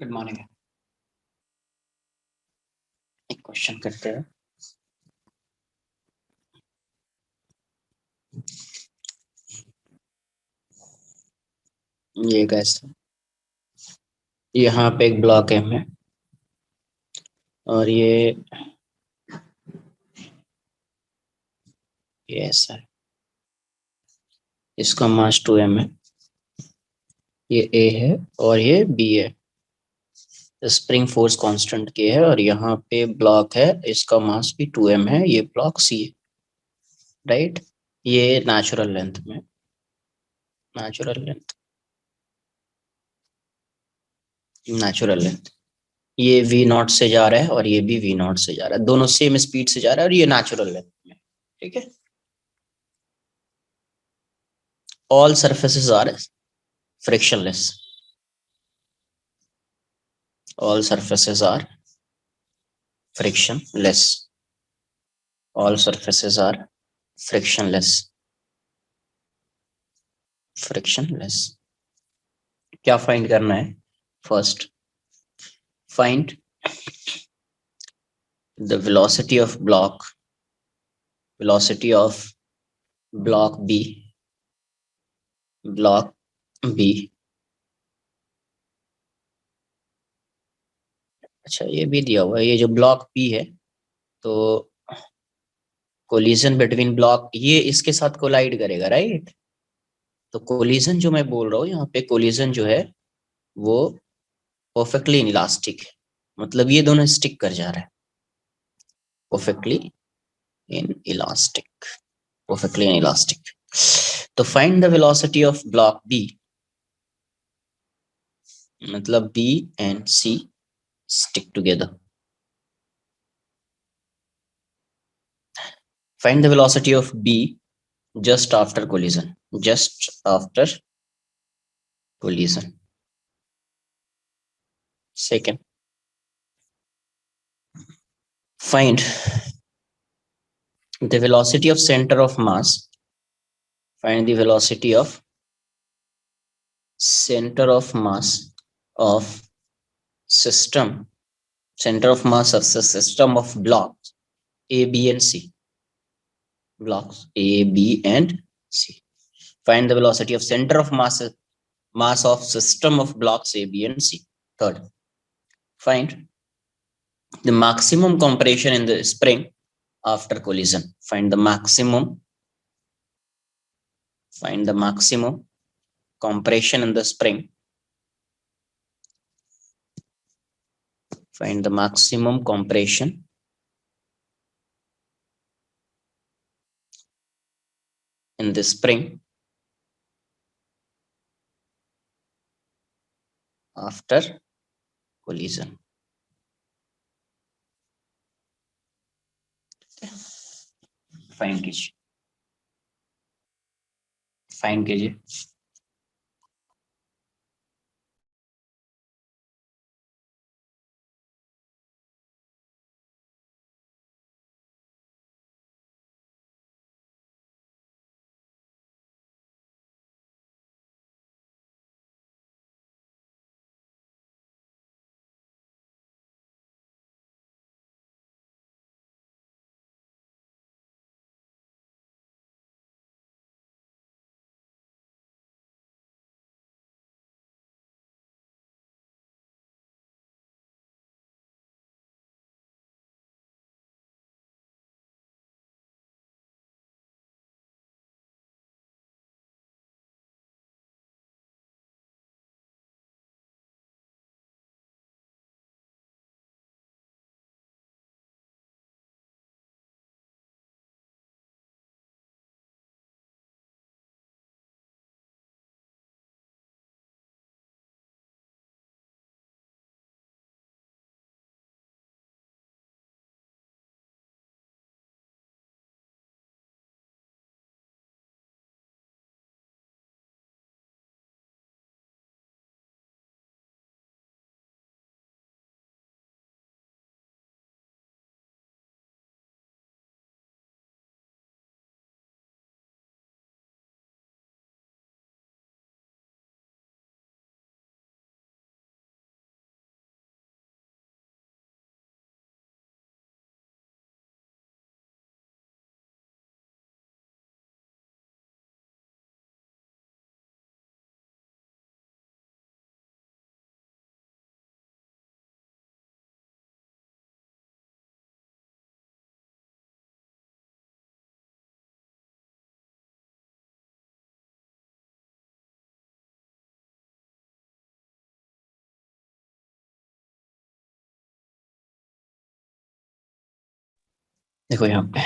Good morning. एक question करते हैं। ये कैसे, यहाँ पे एक ब्लॉक एम है और ये ऐसा है। इसका मास 2m है, ये ए है और ये बी है। स्प्रिंग फोर्स कांस्टेंट के है और यहाँ पे ब्लॉक है, इसका मास भी 2m है। ये ब्लॉक सी है, राइट। ये नेचुरल लेंथ में, नेचुरल लेंथ, नेचुरल लेंथ। ये v नॉट से जा रहा है और ये भी v नॉट से जा रहा है, दोनों सेम स्पीड से जा रहा है और ये नेचुरल लेंथ में, ठीक है। All surfaces are frictionless, all surfaces are frictionless, all surfaces are frictionless, frictionless। क्या फाइंड करना है? First, find the velocity of block, velocity of block b, block b। अच्छा, ये भी दिया हुआ है, ये जो ब्लॉक b है, तो कोलिजन बिटवीन ब्लॉक, ये इसके साथ कोलाइड करेगा, राइट। तो कोलिजन जो मैं बोल रहा हूँ यहाँ पे, कोलिजन जो है वो परफेक्टली इलास्टिक है, मतलब ये दोनों स्टिक कर जा रहा है, perfectly in elastic, perfectly inelastic। तो find the velocity of block B, मतलब B and C stick together। Find the velocity of B just after collision, just after collision। Second, find the velocity of center of mass, find the velocity of center of mass of system, center of mass of the system of blocks A, B and C, blocks A, B and C। Find the velocity of center of mass of system of blocks A, B and C। Third, find the maximum compression in the spring after collision। Find the maximum, find the maximum compression in the spring, find the maximum compression in the spring after collision। Find कीजिए, find कीजिए। देखो यहाँ पे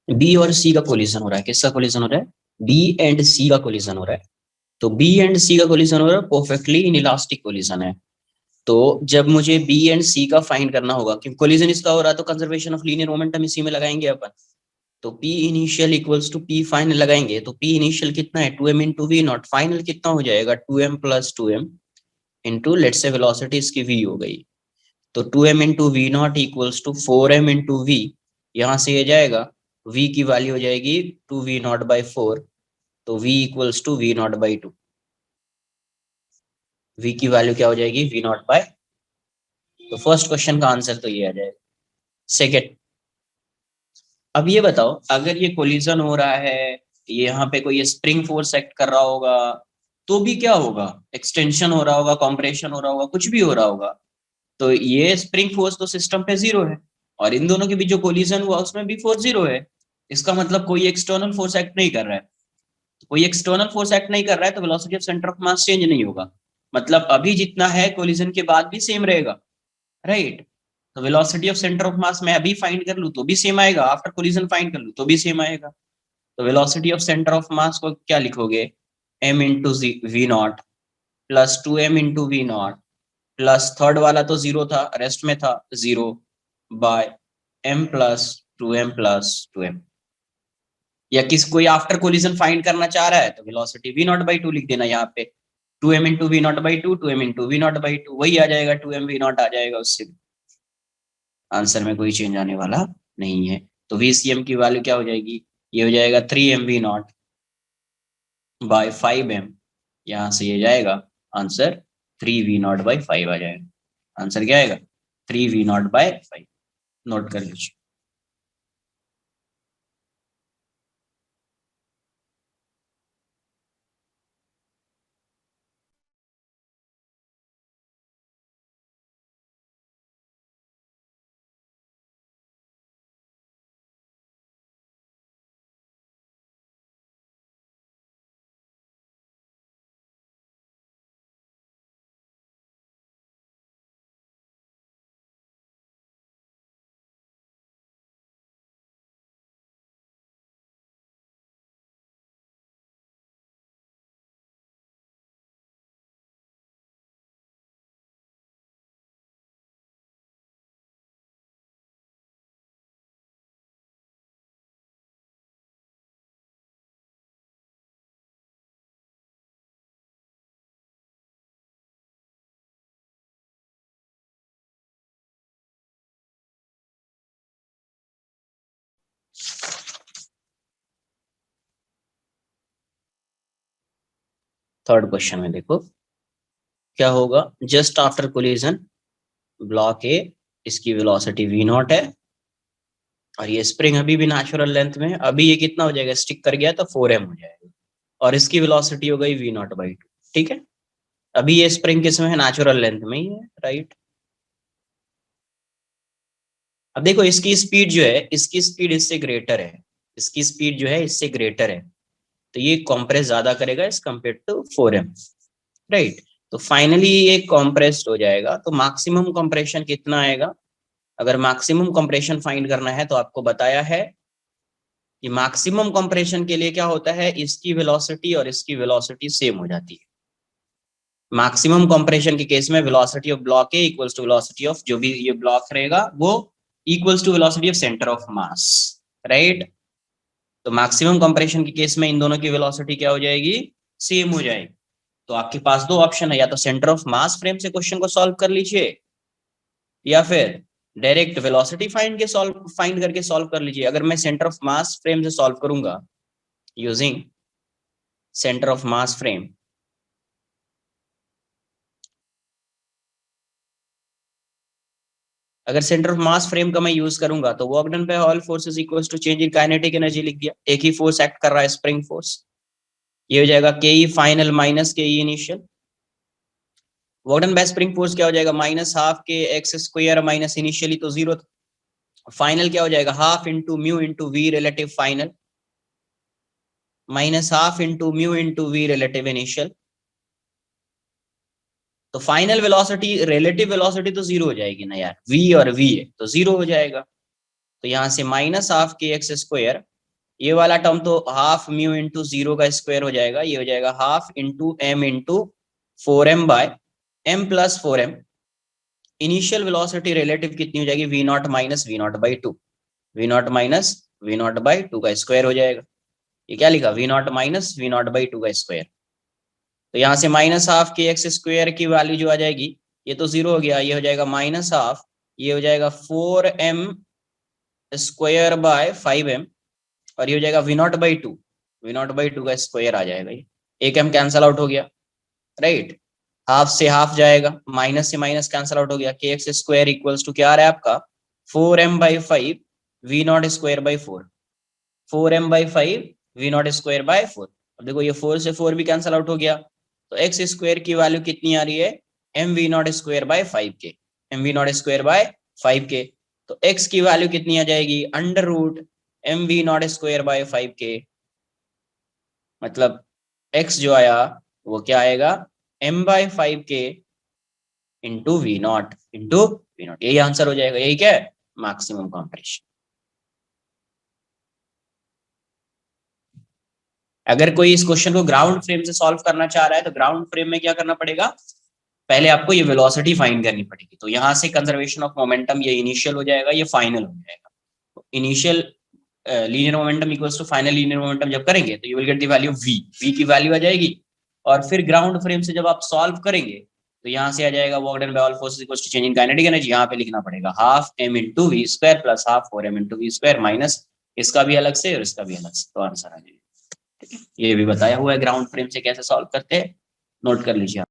B और सी का collision हो रहा है। किसका कोलिजन हो रहा है? बी एंड सी का कोलिजन हो रहा है। तो बी एंड सी का कोलिजन हो रहा है, परफेक्टली इनइलास्टिक कोलिजन है। तो जब मुझे बी एंड सी का फाइंड करना होगा, क्योंकि कोलिजन इसका हो रहा है, तो कंजर्वेशन ऑफ लीनियर मोमेंटम इसी में लगाएंगे अपन। तो P initial equals to P final लगाएंगे। तो P इनिशियल कितना है? 2m into v not. Final कितना हो जाएगा? 2m plus 2m into, let's say velocity इसकी v हो गई, तो 2m into v naught equals to 4m into v. यहाँ से ये जाएगा, v की वैल्यू हो जाएगी 2v0/4। तो v equals to v0/2। v की वैल्यू क्या हो जाएगी? v0/। तो फर्स्ट क्वेश्चन का आंसर तो ये आ जाएगा। सेकेंड, अब ये बताओ, अगर ये कोलिजन हो रहा है, ये यहाँ पे कोई स्प्रिंग फोर्स एक्ट कर रहा होगा, तो भी क्या होगा? एक्सटेंशन हो रहा होगा, कॉम्प्रेशन हो रहा होगा, कुछ भी हो रहा होगा। तो ये स्प्रिंग फोर्स तो सिस्टम पे जीरो है, और इन दोनों के बीच जो कोलिजन हुआ उसमें भी फोर्स जीरो है। इसका मतलब कोई एक्सटर्नल फोर्स एक्ट नहीं कर रहा है। तो कोई एक्सटर्नल फोर्स एक्ट नहीं कर रहा है, तो velocity of centre of mass change नहीं होगा। मतलब अभी जितना है कोलिजन के बाद भी सेम रहेगा, राइट? तो वेलोसिटी ऑफ सेंटर ऑफ मास मैं अभी फाइंड कर लूं तो भी सेम आएगा, आफ्टर कोलिजन फाइंड कर लूं तो भी सेम आएगा। तो velocity of centre of mass को क्या लिखोगे? m into v naught plus 2m into v naught plus third वाला तो जीरो था, रेस्ट में था zero, bye m plus 2m। या किस कोई आफ्टर कोलिजन फाइंड करना चाह रहा है तो वेलोसिटी v0/2 लिख देना यहाँ पे। 2m into v naught by two, 2m into v naught by two, वही आ जाएगा, 2m वी नॉट आ जाएगा उससे। आंसर में कोई चेंज आने वाला नहीं है। तो VCM की वैल्यू क्या हो जाएगी? ये हो जाएगा 3mv0/5m। यहाँ से ये जाएगा आंसर 3v0/5 आ जाएगा। आंसर क्या आएगा? 3v0/5। नोट कर लीजिए। थर्ड क्वेश्चन में देखो क्या होगा। जस्ट आफ्टर कोलिजन ब्लॉक ए, इसकी वेलोसिटी v0 है, और ये स्प्रिंग अभी भी नेचुरल लेंथ में है। अभी ये कितना हो जाएगा? स्टिक कर गया तो 4m हो जाएगा, और इसकी वेलोसिटी हो गई v0/2। ठीक है, अभी ये स्प्रिंग किस में है? नेचुरल लेंथ में ही है, राइट? अब देखो इसकी स्पीड जो है, इसकी स्पीड इससे ग्रेटर है, इसकी स्पीड जो है इससे ग्रेटर है, तो ये कॉम्प्रेस ज्यादा करेगा as compared to 4m, right? तो फाइनली ये कॉम्प्रेस्ड हो जाएगा। तो मैक्सिमम कंप्रेशन कितना आएगा? अगर मैक्सिमम कंप्रेशन फाइंड करना है तो आपको बताया है कि मैक्सिमम कंप्रेशन के लिए क्या होता है, इसकी वेलोसिटी और इसकी वेलोसिटी सेम हो जाती है। मैक्सिमम कंप्रेशन के केस में velocity of block A equals to velocity of जो भी ये ब्लॉक रहेगा वो equals to velocity of centre of mass, right? तो मैक्सिमम कंप्रेशन के केस में इन दोनों की वेलोसिटी क्या हो जाएगी? सेम हो जाएगी। तो आपके पास दो ऑप्शन है, या तो सेंटर ऑफ मास फ्रेम से क्वेश्चन को सॉल्व कर लीजिए, या फिर डायरेक्ट वेलोसिटी फाइंड करके सॉल्व कर लीजिए। अगर मैं सेंटर ऑफ मास फ्रेम से सॉल्व करूंगा using centre of mass frame, अगर सेंटर ऑफ मास फ्रेम का मैं यूज करूंगा तो work done by all forces equals to change in kinetic energy लिख दिया। एक ही फोर्स एक्ट कर रहा है, स्प्रिंग फोर्स। ये हो जाएगा के E final minus K E initial. Work done by spring force क्या हो जाएगा? Minus half k x square minus initially तो जीरो, फाइनल क्या हो जाएगा? Half into mu into v relative final minus half into mu into v relative initial. तो final velocity relative velocity तो zero हो जाएगी ना यार, v और v है तो जीरो हो जाएगा। तो यहाँ से minus half k x square, ये वाला टर्म तो हाफ म्यू इंटू जीरो का स्क्वायर हो जाएगा, ये हो जाएगा half into m into 4m by m plus 4m। Initial velocity relative कितनी हो जाएगी, v naught minus v naught by two, v naught minus v naught by two का स्क्वायर हो जाएगा। ये क्या लिखा, v naught minus v naught by two का स्क्वायर। तो यहाँ से minus half k x square की वैल्यू जो आ जाएगी, ये तो जीरो हो गया, ये हो जाएगा माइनस हाफ, ये हो जाएगा 4m स्क्वायर बाय 5m, और ये हो जाएगा v naught by two, v naught by two का स्क्वायर आ जाएगा। ये एक m कैंसल आउट हो गया, राइट। हाफ से हाफ जाएगा, माइनस से माइनस कैंसल आउट हो गया, के एक्स स्क्वायर इक्वल्स टू क्या आ रहा है आपका 4m by 5 v naught square by 4, 4m by 5 v naught square by 4। अब देखो ये 4 से 4 भी कैंसल आउट हो गया, तो एक्स स्क्वायर की वैल्यू कितनी आ रही है, m v naught square by 5 के, m v naught square by 5 के। तो एक्स की वैल्यू कितनी आ जाएगी, under root m v naught square by 5 के, मतलब एक्स जो आया वो क्या आएगा, m by 5 k into v naught, into v naught, यही आंसर हो जाएगा। यही क्या है, मैक्सिमम कंप्रेशन। अगर कोई इस क्वेश्चन को ग्राउंड फ्रेम से सॉल्व करना चाह रहा है, तो ग्राउंड फ्रेम में क्या करना पड़ेगा, पहले आपको ये वेलोसिटी फाइंड करनी पड़ेगी। तो यहाँ से कंजर्वेशन ऑफ मोमेंटम, ये इनिशियल हो जाएगा, ये फाइनल हो जाएगा। तो initial linear momentum equals to final linear momentum जब करेंगे, तो you will get the value v, v की वैल्यू आ जाएगी। और फिर ग्राउंड फ्रेम से जब आप सॉल्व करेंगे, तो यहाँ से आ जाएगा work done by all forces equals to change in kinetic energy. यहाँ पे लिखना पड़ेगा half m into v square plus half 4m into v square minus इसका भी अलग से और इसका भी अलग से, तो आंसर आ जाएगा। ये भी बताया हुआ है ग्राउंड फ्रेम से कैसे सॉल्व करते हैं, नोट कर लीजिए आप।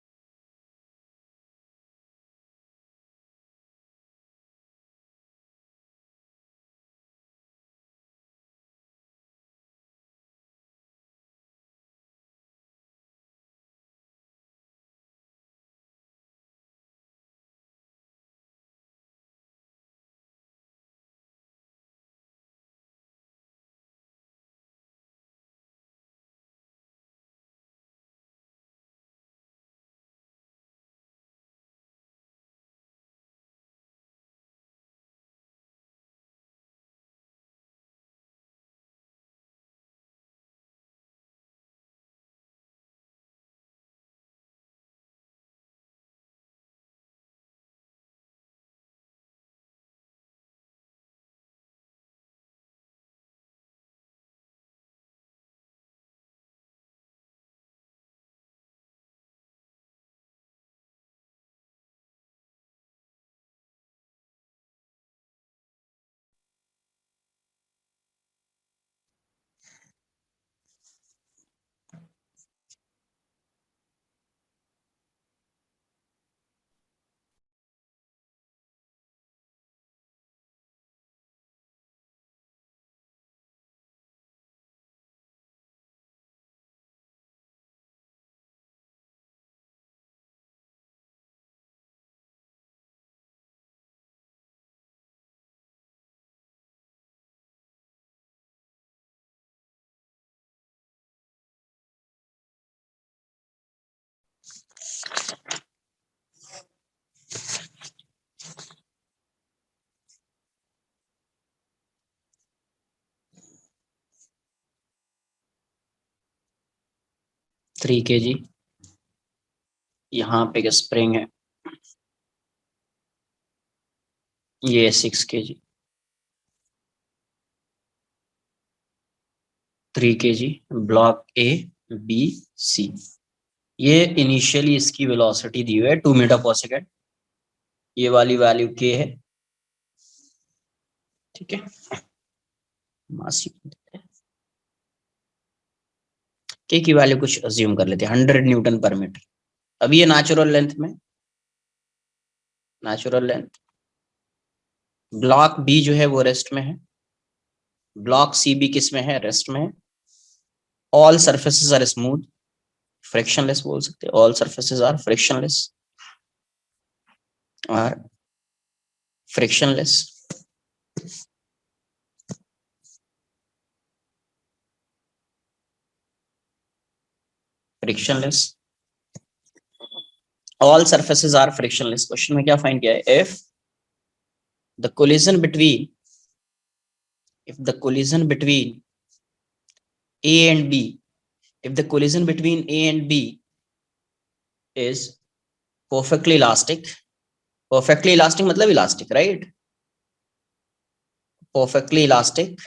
थ्री के जी, यहाँ पे स्प्रिंग है, ये 6 kg, 3 kg, block A B C. ये इनिशियली इसकी वेलोसिटी दी हुई है 2 मीटर पर सेकेंड, ये वाली वैल्यू के है, ठीक है। मास के की वैल्यू कुछ अज्यूम कर लेते हैं 100 न्यूटन पर मीटर। अभी ये नेचुरल लेंथ में, नेचुरल लेंथ, ब्लॉक बी जो है वो रेस्ट में है, ब्लॉक सी भी किस में है, रेस्ट में है। All surfaces are smooth, frictionless बोल सकते हैं, ऑल सरफेसेस आर फ्रिक्शनलेस, और frictionless. Frictionless, all surfaces are frictionless. Question में क्या फाइंड किया है, if the collision between if the collision between A and B, if the collision between A and B is perfectly elastic, perfectly elastic मतलब elastic, right? Perfectly elastic,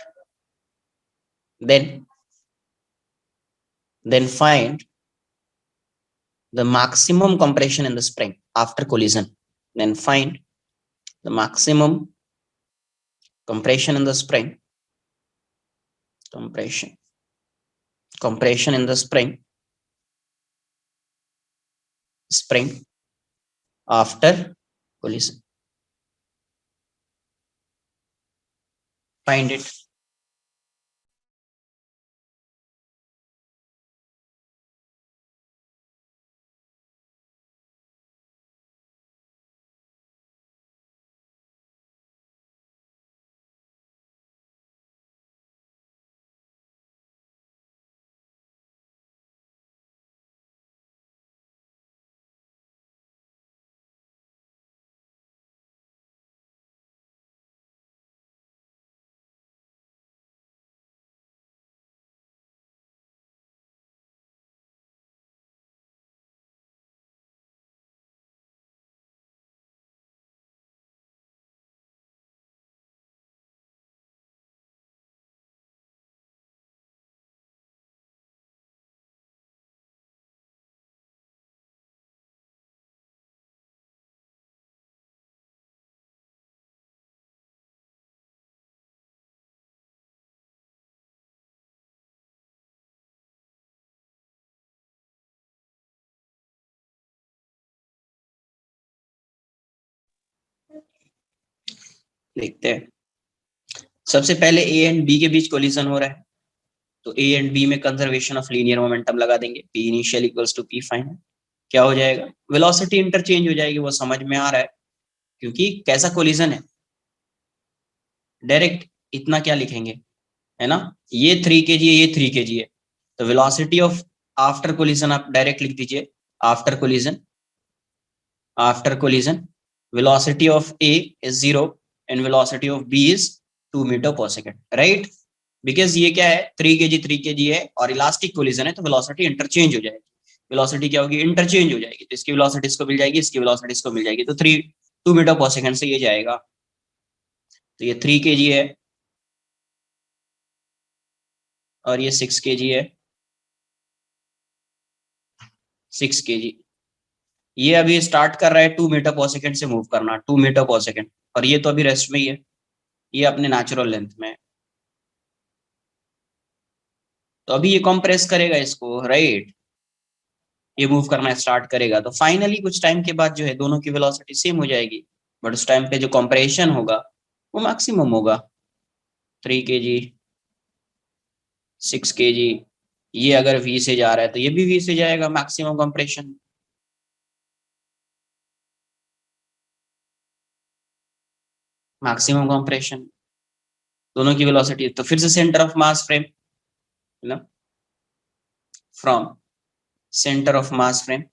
then find the maximum compression in the spring after collision. Then find the maximum compression in the spring, compression in the spring after collision. Find it. देखते हैं। सबसे पहले ए and B के बीच collision हो रहा है, तो A and B में कंजर्वेशन ऑफ लीनियर मोमेंटम लगा देंगे, p initial equals to p final. क्या हो जाएगा? वेलोसिटी इंटरचेंज हो जाएगी, वो समझ में आ रहा है, क्योंकि कैसा कोलिजन है, डायरेक्ट इतना क्या लिखेंगे, है ना, ये 3 kg है, ये 3 kg है, तो वेलोसिटी ऑफ आफ्टर कोलिजन आप डायरेक्ट लिख दीजिए, after collision, after collision velocity of A is 0 and velocity of B is 2 meter per second, right? Because ये क्या है, 3 kg है और इलास्टिक कोलिजन है, तो वेलोसिटी इंटरचेंज हो जाएगी। वेलोसिटी क्या होगी? इंटरचेंज हो जाएगी, तो इसकी वेलोसिटी इसको मिल जाएगी, इसकी वेलोसिटी इसको मिल जाएगी, तो 2 मीटर पर सेकंड से ये जाएगा। तो ये 3 kg है और ये 6 kg है, 6 kg। ये अभी स्टार्ट कर रहा है 2 मीटर पर सेकंड से मूव करना, 2 मीटर पर सेकंड, और ये तो अभी रेस्ट में ही है, ये अपने नेचुरल लेंथ में है। तो अभी ये कंप्रेस करेगा इसको, राइट, ये मूव करना स्टार्ट करेगा, तो फाइनली कुछ टाइम के बाद जो है दोनों की वेलोसिटी सेम हो जाएगी, बट उस टाइम पे जो कंप्रेशन होगा वो मैक्सिमम होगा। 3 kg, 6 kg, ये अगर v से जा रहा है तो ये भी v से जाएगा, मैक्सिमम कंप्रेशन। मैक्सिमम कंप्रेशन, दोनों की वेलोसिटी, तो फिर से सेंटर ऑफ मास फ्रेम, है ना, from centre of mass frame,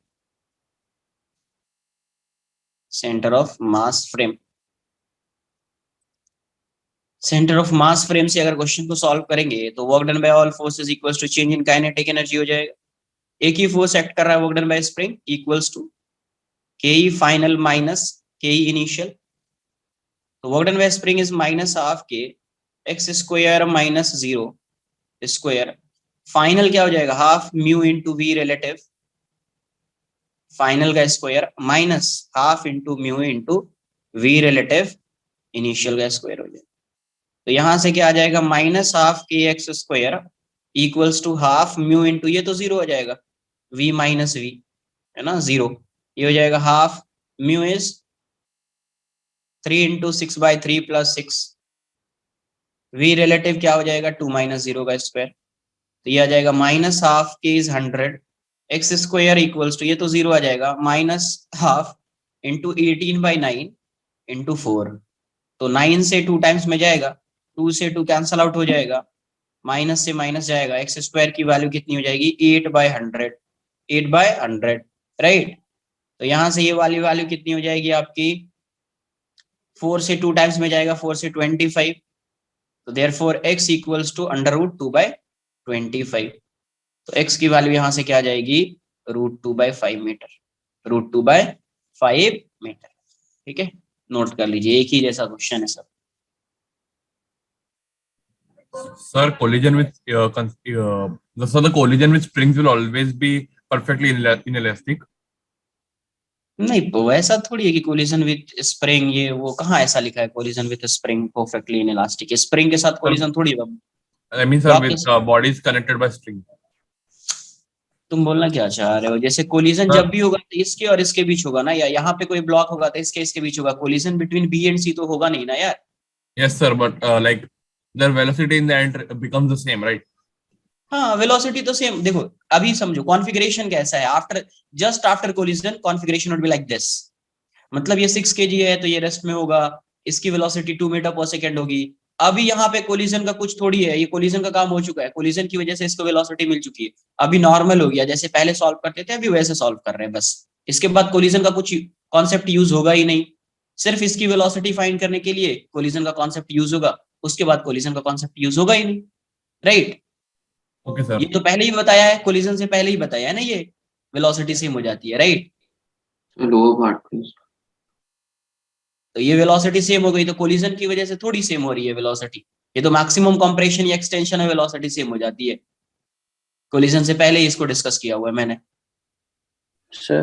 centre of mass frame, centre of mass frame से अगर क्वेश्चन को सॉल्व करेंगे तो work done by all forces equals to change in kinetic energy हो जाएगा। एक ही फोर्स एक्ट कर रहा है, work done by spring equals to K E final minus K E initial, तो work done by spring is minus half k x square minus 0 square, final क्या हो जाएगा, half mu into v relative, final का square minus half into mu into v relative initial का square हो जाएगा। तो यहां से क्या आ जाएगा, minus half k x square equals to half mu into, ये तो 0 हो जाएगा, v माइनस वी, है ना, 0, ये हो जाएगा half mu is 3 into 6/3 plus 6, v relative क्या हो जाएगा, 2 माइनस 0 का स्क्वायर, तो ये आ जाएगा minus half k is 100 x square equals to, ये तो 0 आ जाएगा, माइनस हाफ इंटू 18/9 इंटू 4, तो 9 से 2 टाइम्स में जाएगा, 2 से 2 कैंसल आउट हो जाएगा, माइनस से माइनस जाएगा, एक्स स्क्वायर की वैल्यू कितनी हो जाएगी, 8/100, 8/100, राइट। तो यहां से ये वाली वैल्यू कितनी हो जाएगी आपकी, 4 से 2 टाइम्स में जाएगा, 4 से 25, तो देयरफॉर x इक्वल्स टू √2/25। तो x की वैल्यू यहां से क्या आ जाएगी, √2/5 मीटर, √2/5 मीटर। ठीक है, नोट कर लीजिए, एक ही जैसा क्वेश्चन है सब। Sir, collision with so the collision with springs will always be perfectly inelastic. नहीं, तो वैसा थोड़ी है कि कोलिजन विथ स्प्रिंग, ये वो कहाँ ऐसा लिखा है, collision with spring perfectly inelastic, spring के साथ Sir, कोलिजन थोड़ी। I mean, sir, ब्लॉक के, with bodies connected by string. तुम बोलना क्या चाह रहे हो, जैसे कोलिजन Sir, जब भी होगा तो इसके और इसके बीच होगा ना, या यहाँ पे कोई ब्लॉक होगा तो इसके इसके बीच होगा, कोलिजन बिटवीन बी एंड सी तो होगा नहीं ना यार। yes, sir, but like their velocity in the end becomes the same, right? हाँ, वेलोसिटी तो सेम। देखो अभी समझो कॉन्फ़िगरेशन कैसा है, after just after collision configuration would be like this. मतलब ये 6 kg है तो ये रेस्ट में होगा, इसकी वेलोसिटी 2 मीटर पर सेकेंड होगी। अभी यहाँ पे कोलिजन का कुछ थोड़ी है, ये कोलिजन का काम हो चुका है, कोलिजन की वजह से इसको वेलोसिटी मिल चुकी है, अभी नॉर्मल हो गया, जैसे पहले सॉल्व करते थे अभी वैसे सॉल्व कर रहे हैं बस। इसके बाद कोलिजन का कुछ कॉन्सेप्ट यूज होगा ही नहीं, सिर्फ इसकी वेलोसिटी फाइंड करने के लिए कोलिजन का कॉन्सेप्ट यूज होगा, उसके बाद कोलिजन का कॉन्सेप्ट यूज होगा ही नहीं। राइट, Okay, ये sir. तो पहले ही बताया है, कोलिजन से पहले ही बताया है ना, ये वेलोसिटी सेम हो जाती है। Right, lower part please. तो ये वेलोसिटी सेम हो गई, तो कोलिजन की वजह से थोड़ी सेम हो रही है वेलोसिटी, ये तो मैक्सिमम कंप्रेशन या एक्सटेंशन है, वेलोसिटी सेम हो जाती है। कोलिजन से पहले ही इसको डिस्कस किया हुआ है मैंने। सर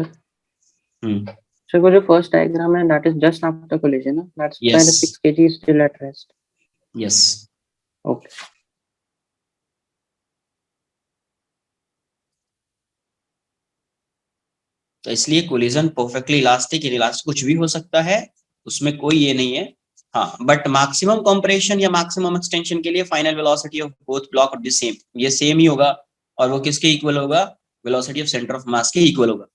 हम्म, सर वो जो फर्स्ट डायग्राम है that is just after collision ना, that's when yes 6 kg is still at rest. Yes. Okay. तो इसलिए कोलिजन परफेक्टली इलास्टिक, इलास्टिक कुछ भी हो सकता है, उसमें कोई ये नहीं है। हाँ, बट मैक्सिमम कंप्रेशन या मैक्सिमम एक्सटेंशन के लिए final velocity of both block would be same, ये सेम ही होगा, और वो किसके इक्वल होगा, वेलोसिटी ऑफ सेंटर ऑफ मास के इक्वल होगा।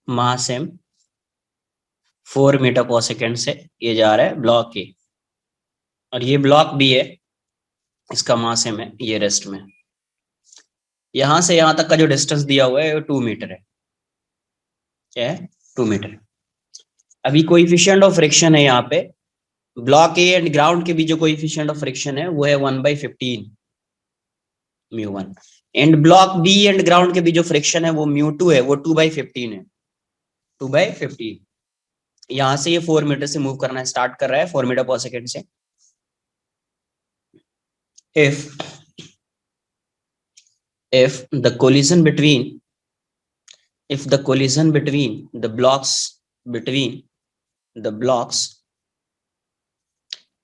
मास एम 4 मीटर पर सेकेंड से ये जा रहा है ब्लॉक के, और ये ब्लॉक भी है, इसका मास एम है, ये रेस्ट में। यहां से यहां तक का जो डिस्टेंस दिया हुआ है वो 2 मीटर है, क्या है, 2 मीटर। अभी कोएफिशिएंट ऑफ फ्रिक्शन है यहाँ पे, ब्लॉक ए एंड ग्राउंड के बीच जो कोएफिशिएंट ऑफ फ्रिक्शन है वो है 1/15 μ1, and block B and ground के बीच जो फ्रिक्शन है वो μ2 है, वो 2/15 है, 2/15। यहां से ये 4 मीटर से मूव करना स्टार्ट कर रहा है, 4 मीटर पर सेकेंड से। if the collision between if the collision between the blocks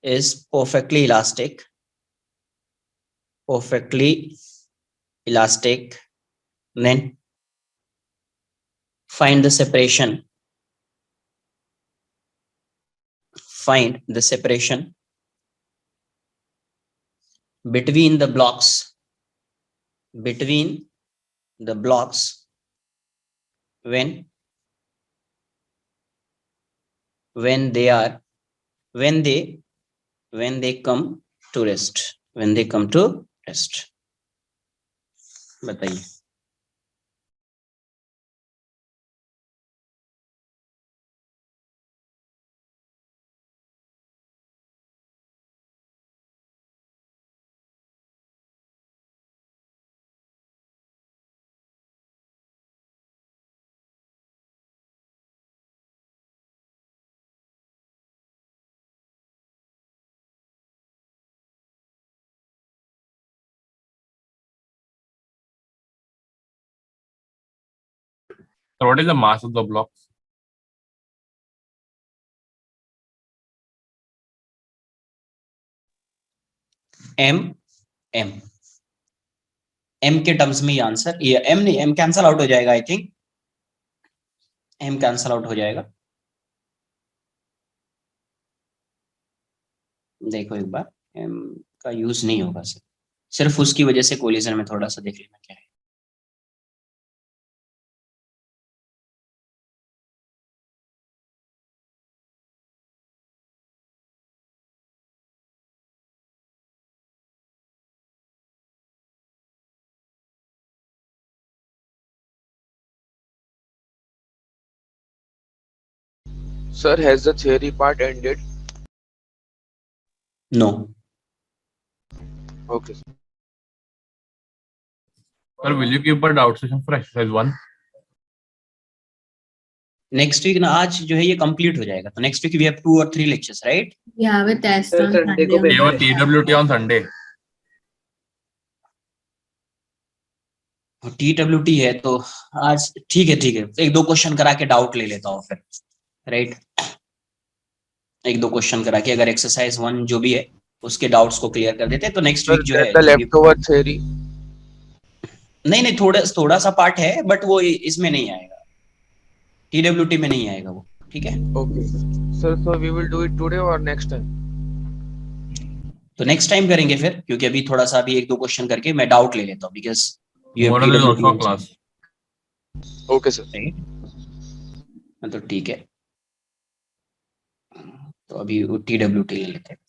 is perfectly elastic Then find the separation. Find the separation between the blocks. Between the blocks when they are when they come to rest. When they come to rest. बताइए. So what is the mass of the blocks? M के terms में ये answer, ये M नहीं, M cancel out हो जाएगा. I think M cancel out हो जाएगा. देखो एक बार, M का यूज नहीं होगा सिर्फ उसकी वजह से कोलिजन में थोड़ा सा देख लेना क्या है. Sir, has the theory part ended? No. Okay. Sir, will you give a doubt session for exercise 1? Next week ना, आज जो है ये कंप्लीट हो जाएगा, तो next week we have 2 or 3 lectures, right? Yeah, with test Sir, on Sunday को Sunday. We have a TWT on Sunday. TWT है तो आज ठीक है, 1-2 क्वेश्चन करा के डाउट ले लेता हूँ फिर, राइट? 1-2 क्वेश्चन करा के अगर एक्सरसाइज 1 जो भी है उसके डाउट्स को क्लियर कर देते हैं तो नेक्स्ट Sir, वीक जो है the leftover theory. नहीं थोड़ा सा पार्ट है, बट वो इसमें नहीं आएगा, TWT में नहीं आएगा वो, ठीक है? Okay. Sir, so we will do it today or next time? तो नेक्स्ट टाइम करेंगे फिर, क्योंकि अभी थोड़ा सा अभी 1-2 क्वेश्चन करके मैं डाउट ले लेता हूँ, because Tomorrow there is also a class. Okay, sir. तो ठीक है, तो अभी TWT ले लेते हैं.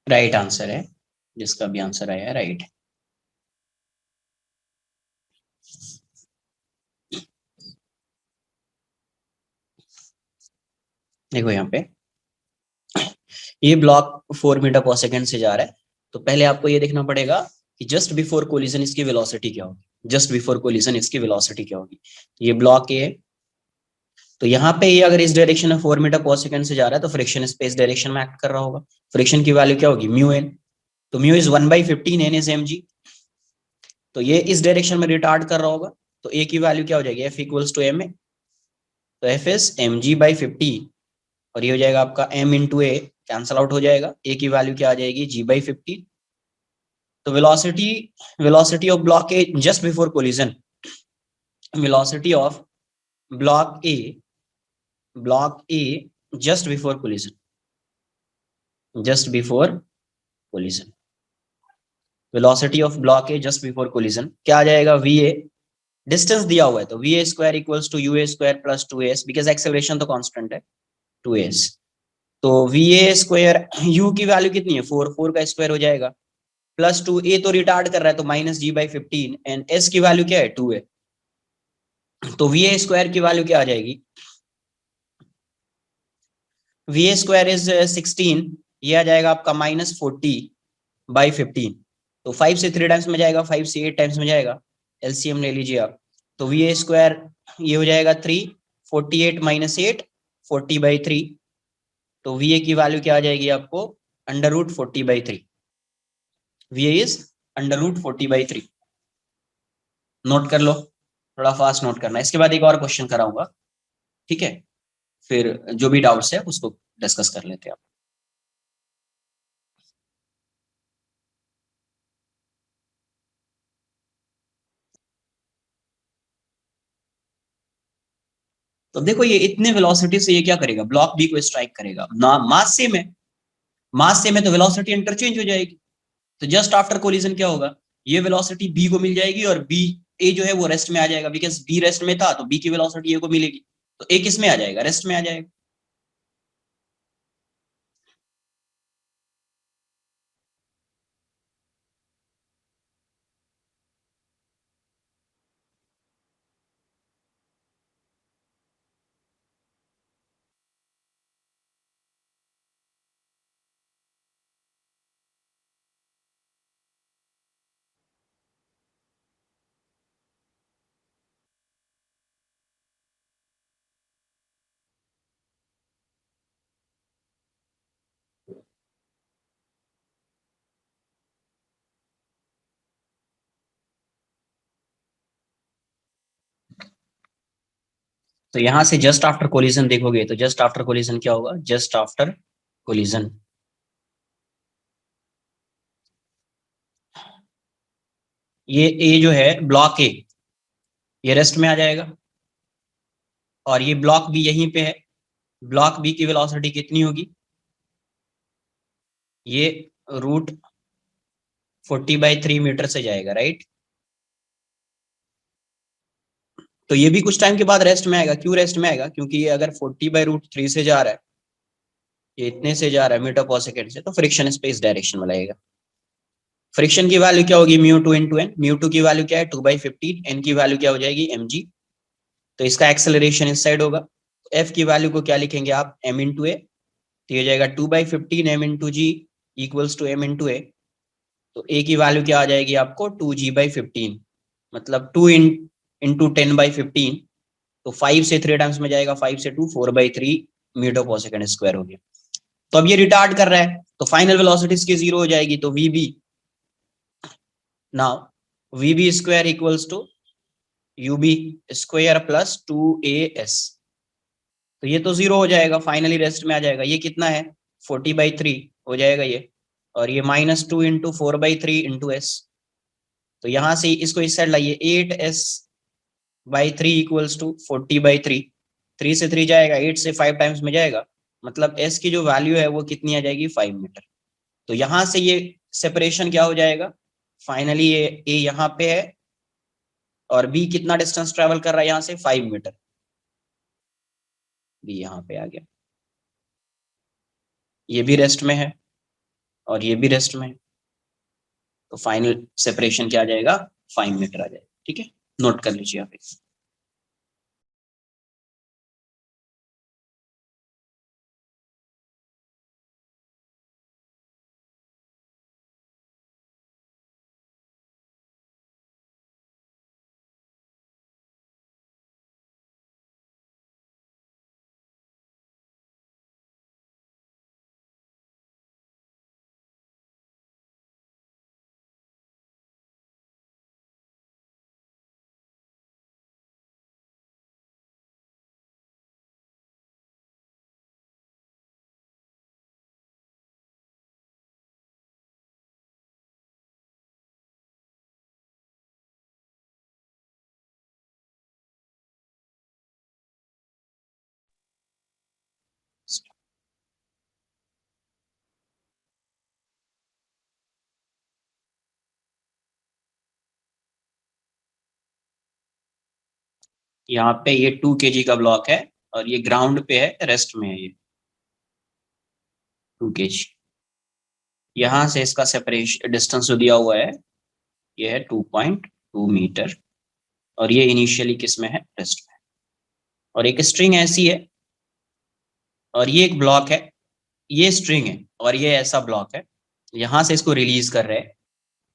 राइट आंसर है, जिसका भी आंसर आया है राइट. देखो यहाँ पे ये ब्लॉक 4 मीटर पर सेकंड से जा रहा है, तो पहले आपको ये देखना पड़ेगा कि जस्ट बिफोर कोलिजन इसकी वेलोसिटी क्या होगी. जस्ट बिफोर कोलिजन इसकी वेलोसिटी क्या होगी. ये ब्लॉक है, तो यहाँ पे ये अगर इस डायरेक्शन में 4 मीटर पर सेकंड से जा रहा है तो फ्रिक्शन स्पेस डायरेक्शन में एक्ट कर रहा होगा. फ्रिक्शन की वैल्यू क्या होगी, म्यू एन. तो mu is 1/15 N is mg. तो ये इस डायरेक्शन में रिटार्ड कर रहा होगा, तो ए की वैल्यू क्या हो जाएगी, F इक्वल्स टू ma. तो F इज mg/50 और ये हो जाएगा आपका m इंटू ए, कैंसल आउट हो जाएगा. ए की वैल्यू क्या आ जाएगी, g/50. तो velocity of block A just before collision, velocity of block A just before collision, velocity of block A just before collision क्या आ जाएगा, VA. डिस्टेंस दिया हुआ है तो VA square equals to UA square plus 2AS, because acceleration तो constant है 2AS. तो VA स्क्वायर, U की वैल्यू कितनी है 4 का स्क्वायर हो जाएगा, प्लस 2, A तो रिटार्ड कर रहा है तो -g/15 एंड S की वैल्यू क्या है 2A. तो VA स्क्वायर की वैल्यू क्या आ जाएगी, VA स्क्वायर इज 16, ये आ जाएगा आपका -40/15. तो 5 से 3 टाइम्स में जाएगा, 5 से 8 टाइम्स में जाएगा, एलसीएम ले लीजिए आप. तो VA स्क्वायर ये हो जाएगा 3, 48 - 8, 40/3. तो वी ए की वैल्यू क्या आ जाएगी आपको, √40/3। V A is √40/3। नोट कर लो, थोड़ा फास्ट नोट करना। इसके बाद एक और क्वेश्चन कराऊंगा, ठीक है, फिर जो भी डाउट्स है उसको डिस्कस कर लेते हैं आप। तो देखो ये इतने वेलोसिटी से ये क्या करेगा, ब्लॉक बी को स्ट्राइक करेगा ना, मास सेम है, मास सेम है तो वेलोसिटी इंटरचेंज हो जाएगी। तो जस्ट आफ्टर कोलिजन क्या होगा, ये वेलोसिटी बी को मिल जाएगी और बी ए जो है वो रेस्ट में आ जाएगा, बिकॉज बी रेस्ट में था तो बी की वेलोसिटी ए को मिलेगी, तो ए किस में आ जाएगा, रेस्ट में आ जाएगा। तो यहां से जस्ट आफ्टर कोलिजन देखोगे तो जस्ट आफ्टर कोलिजन क्या होगा, जस्ट आफ्टर कोलिजन ये ए जो है ब्लॉक ए, ये रेस्ट में आ जाएगा, और ये ब्लॉक बी यहीं पे है। ब्लॉक बी की वेलोसिटी कितनी होगी, ये √40/3 मीटर से जाएगा, राइट। तो ये भी कुछ टाइम के बाद रेस्ट में आएगा। क्यों रेस्ट में आएगा, क्योंकि ये अगर 40/√3 से जा रहा है, ये इतने से जा रहा है मीटर पर सेकेंड से, तो फ्रिक्शन स्पेस डायरेक्शन में लगेगा। फ्रिक्शन की वैल्यू क्या होगी, μ2 × n। μ2 की वैल्यू क्या है, 2/15। n की वैल्यू क्या हो जाएगी, mg। तो इसका एक्सेलरेशन इस साइड होगा। f की वैल्यू को क्या लिखेंगे आप, m × a। तो ये जाएगा 2/15 m × g equals to m × a। तो a की वैल्यू क्या आ जाएगी आपको, 2g/15, मतलब 2 × 10/15। तो 5 से 3 टाइम्स में जाएगा, 5 से 2 4/3 मीटर पर सेकंड स्क्वायर हो गया। तो अब ये रिटार्ड कर रहा है तो फाइनल वेलोसिटी इसकी 0 हो जाएगी। तो vb, now vb square equals to ub square plus 2as। तो ये तो 0 हो जाएगा, फाइनली रेस्ट में आ जाएगा। ये कितना है, 40/3 हो जाएगा ये, और ये -2 × 4/3 × s। तो यहां से इसको इस साइड लाइए, 8s/3 इक्वल्स टू 40/3। 3 से 3 जाएगा, 8 से 5 टाइम्स में जाएगा, मतलब s की जो वैल्यू है वो कितनी आ जाएगी, 5 मीटर। तो यहां से ये सेपरेशन क्या हो जाएगा, फाइनली ये a यहाँ पे है और b कितना डिस्टेंस ट्रेवल कर रहा है यहाँ से, 5 मीटर। b यहाँ पे आ गया, ये भी रेस्ट में है और ये भी रेस्ट में है, तो फाइनल सेपरेशन क्या आ जाएगा, 5 मीटर आ जाएगा। ठीक है, नोट कर लीजिए आप। यहाँ पे ये 2 kg का ब्लॉक है और ये ग्राउंड पे है, रेस्ट में है ये 2 kg। यहाँ से इसका सेपरेशन डिस्टेंस जो दिया हुआ है ये है 2.2 मीटर, और ये इनिशियली किस में है, रेस्ट में। और एक स्ट्रिंग ऐसी है और ये एक ब्लॉक है, ये स्ट्रिंग है और ये ऐसा ब्लॉक है, यहाँ से इसको रिलीज कर रहे हैं।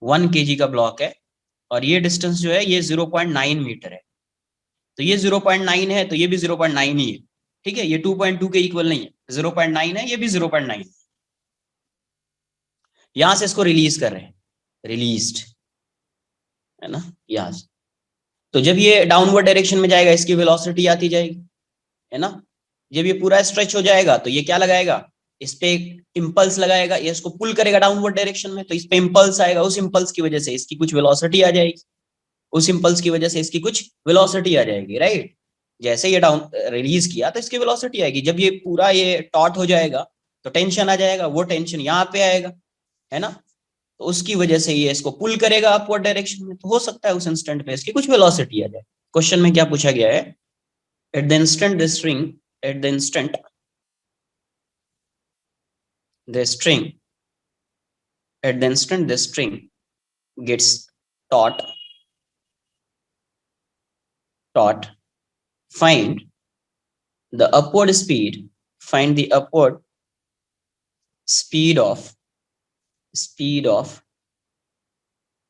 1 kg का ब्लॉक है और ये डिस्टेंस जो है ये 0.9 मीटर है। तो ये 0.9 है तो ये भी 0.9 ही है, ठीक है, ये 2.2 के इक्वल नहीं है, 0.9 है, ये भी 0.9, यहां से इसको रिलीज कर रहे हैं, रिलीज्ड है ना, यहां से। तो जब ये डाउनवर्ड डायरेक्शन में जाएगा इसकी वेलोसिटी आती जाएगी, है ना। जब ये पूरा स्ट्रेच हो जाएगा तो ये क्या लगाएगा, इस पे एक इम्पल्स लगाएगा, ये इसको पुल करेगा डाउनवर्ड डायरेक्शन में, तो इस पे इम्पल्स आएगा, उस इम्पल्स की वजह से इसकी कुछ वेलोसिटी आ जाएगी, उस इम्पल्स की वजह से इसकी कुछ वेलोसिटी आ जाएगी, राइट। जैसे ये डाउन रिलीज किया तो इसकी वेलोसिटी आएगी, जब ये पूरा ये टॉट हो जाएगा तो टेंशन आ जाएगा, वो टेंशन यहाँ पे आएगा, है ना। तो उसकी वजह से ये इसको पुल करेगा अपवर्ड डायरेक्शन में, तो हो सकता है उस इंस्टेंट पे इसकी कुछ वेलोसिटी आ जाए। क्वेश्चन में क्या पूछा गया है, at the instant the string, at the instant the string at the instant the string gets taut, find the upward speed, find the upward speed of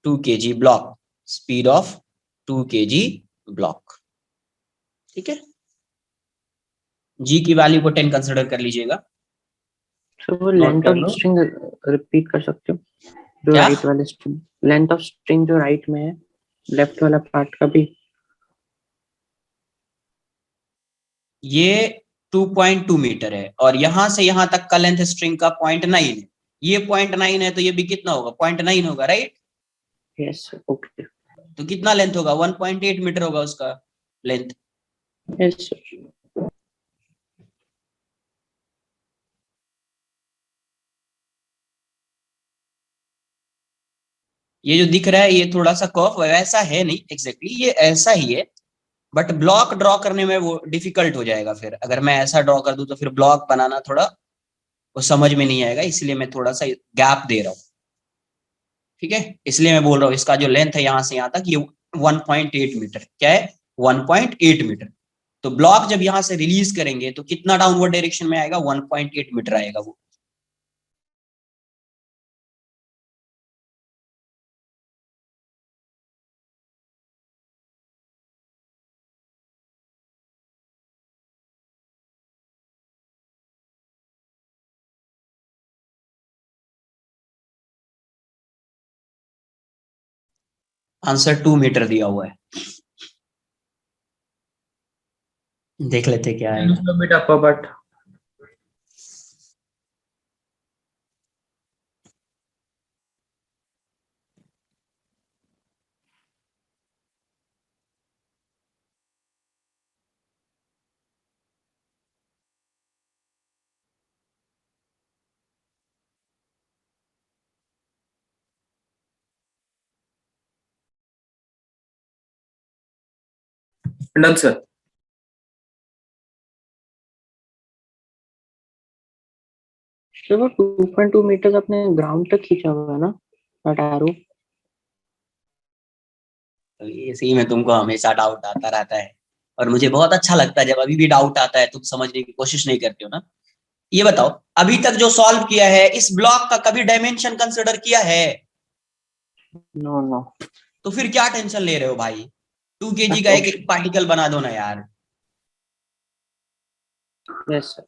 2 kg block, speed of 2 kg block, ठीक है। g की value को 10 consider कर लीजिएगा। Sir वो Note length कर of low. String repeat कर सकते हो, जो क्या? राइट वाले स्ट्रिंग, लेंथ ऑफ स्ट्रिंग जो राइट में है, लेफ्ट वाला पार्ट का भी। ये 2.2 मीटर है और यहां से यहां तक का लेंथ स्ट्रिंग का 0.9 है, ये 0.9 है तो ये भी कितना होगा, 0.9 होगा, राइट। Yes okay. तो कितना लेंथ होगा, 1.8 मीटर होगा उसका लेंथ। Yes sir. ये जो दिख रहा है ये थोड़ा सा कर्व वैसा है नहीं एग्जैक्टली, ये ऐसा ही है, बट ब्लॉक ड्रॉ करने में वो डिफिकल्ट हो जाएगा, फिर अगर मैं ऐसा ड्रॉ कर दूं तो फिर ब्लॉक बनाना थोड़ा वो समझ में नहीं आएगा, इसलिए मैं थोड़ा सा गैप दे रहा हूँ, ठीक है। इसलिए मैं बोल रहा हूँ इसका जो लेंथ है यहाँ से यहाँ तक ये 1.8 मीटर, क्या है 1.8 मीटर। तो ब्लॉक जब यहाँ से रिलीज करेंगे तो कितना डाउनवर्ड डायरेक्शन में आएगा, 1.8 मीटर आएगा वो। आंसर 2 मीटर दिया हुआ है, देख लेते क्या आएगा। bit upper but done sir. Sir वो 2.2 मीटर अपने ग्राउंड तक खींचा हुआ है ना दैट एरो। इसी में तुमको हमेशा डाउट आता रहता है और मुझे बहुत अच्छा लगता है जब अभी भी डाउट आता है तुम समझने की कोशिश नहीं करते हो ना। ये बताओ अभी तक जो सॉल्व किया है इस ब्लॉक का कभी डायमेंशन कंसिडर किया है? No no. तो फिर क्या टेंशन ले रहे हो भाई, 2 kg का एक पार्टिकल बना दो ना यार। Yes sir.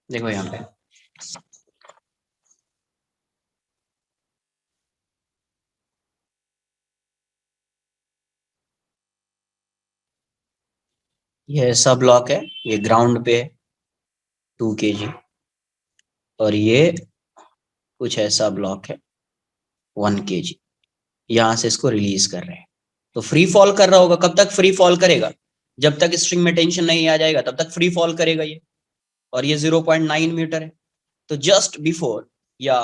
देखो यहाँ पे ये ऐसा ब्लॉक है, ये ग्राउंड पे है 2 kg और ये कुछ ऐसा ब्लॉक है 1 kg, यहां से इसको रिलीज कर रहे हैं। तो फ्री फॉल कर रहा होगा, कब तक फ्री फॉल करेगा, जब तक स्ट्रिंग में टेंशन नहीं आ जाएगा तब तक फ्री फॉल करेगा ये, और ये 0.9 मीटर है। तो जस्ट बिफोर या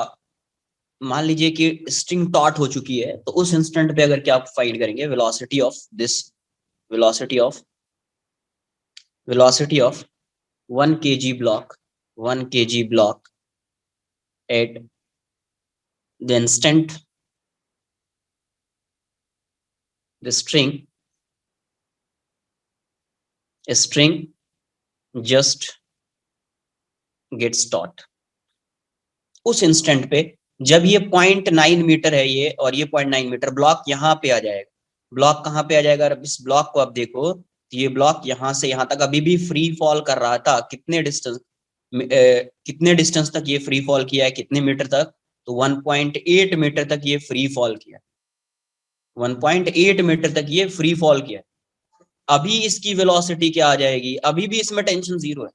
मान लीजिए कि स्ट्रिंग टॉट हो चुकी है, तो उस इंस्टेंट पे अगर क्या आप फाइंड करेंगे velocity of this, velocity of 1 kg block, 1 kg block at the instant the string just gets taught. उस इंस्टेंट पे जब ये 0.9 मीटर है ये, और ये 0.9 मीटर ब्लॉक यहाँ पे आ जाएगा। ब्लॉक कहाँ पे आ जाएगा? इस ब्लॉक को आप देखो, तो ये ब्लॉक यहाँ से यहाँ तक अभी भी फ्री फॉल कर रहा था। कितने डिस्टेंस तक ये फ्री फॉल किया है, कितने मीटर तक? तो 1.8 मीटर तक ये फ्री फॉल किया, 1.8 मीटर तक ये फ्री फॉल किया। अभी इसकी वेलोसिटी क्या आ जाएगी? अभी भी इसमें टेंशन जीरो है।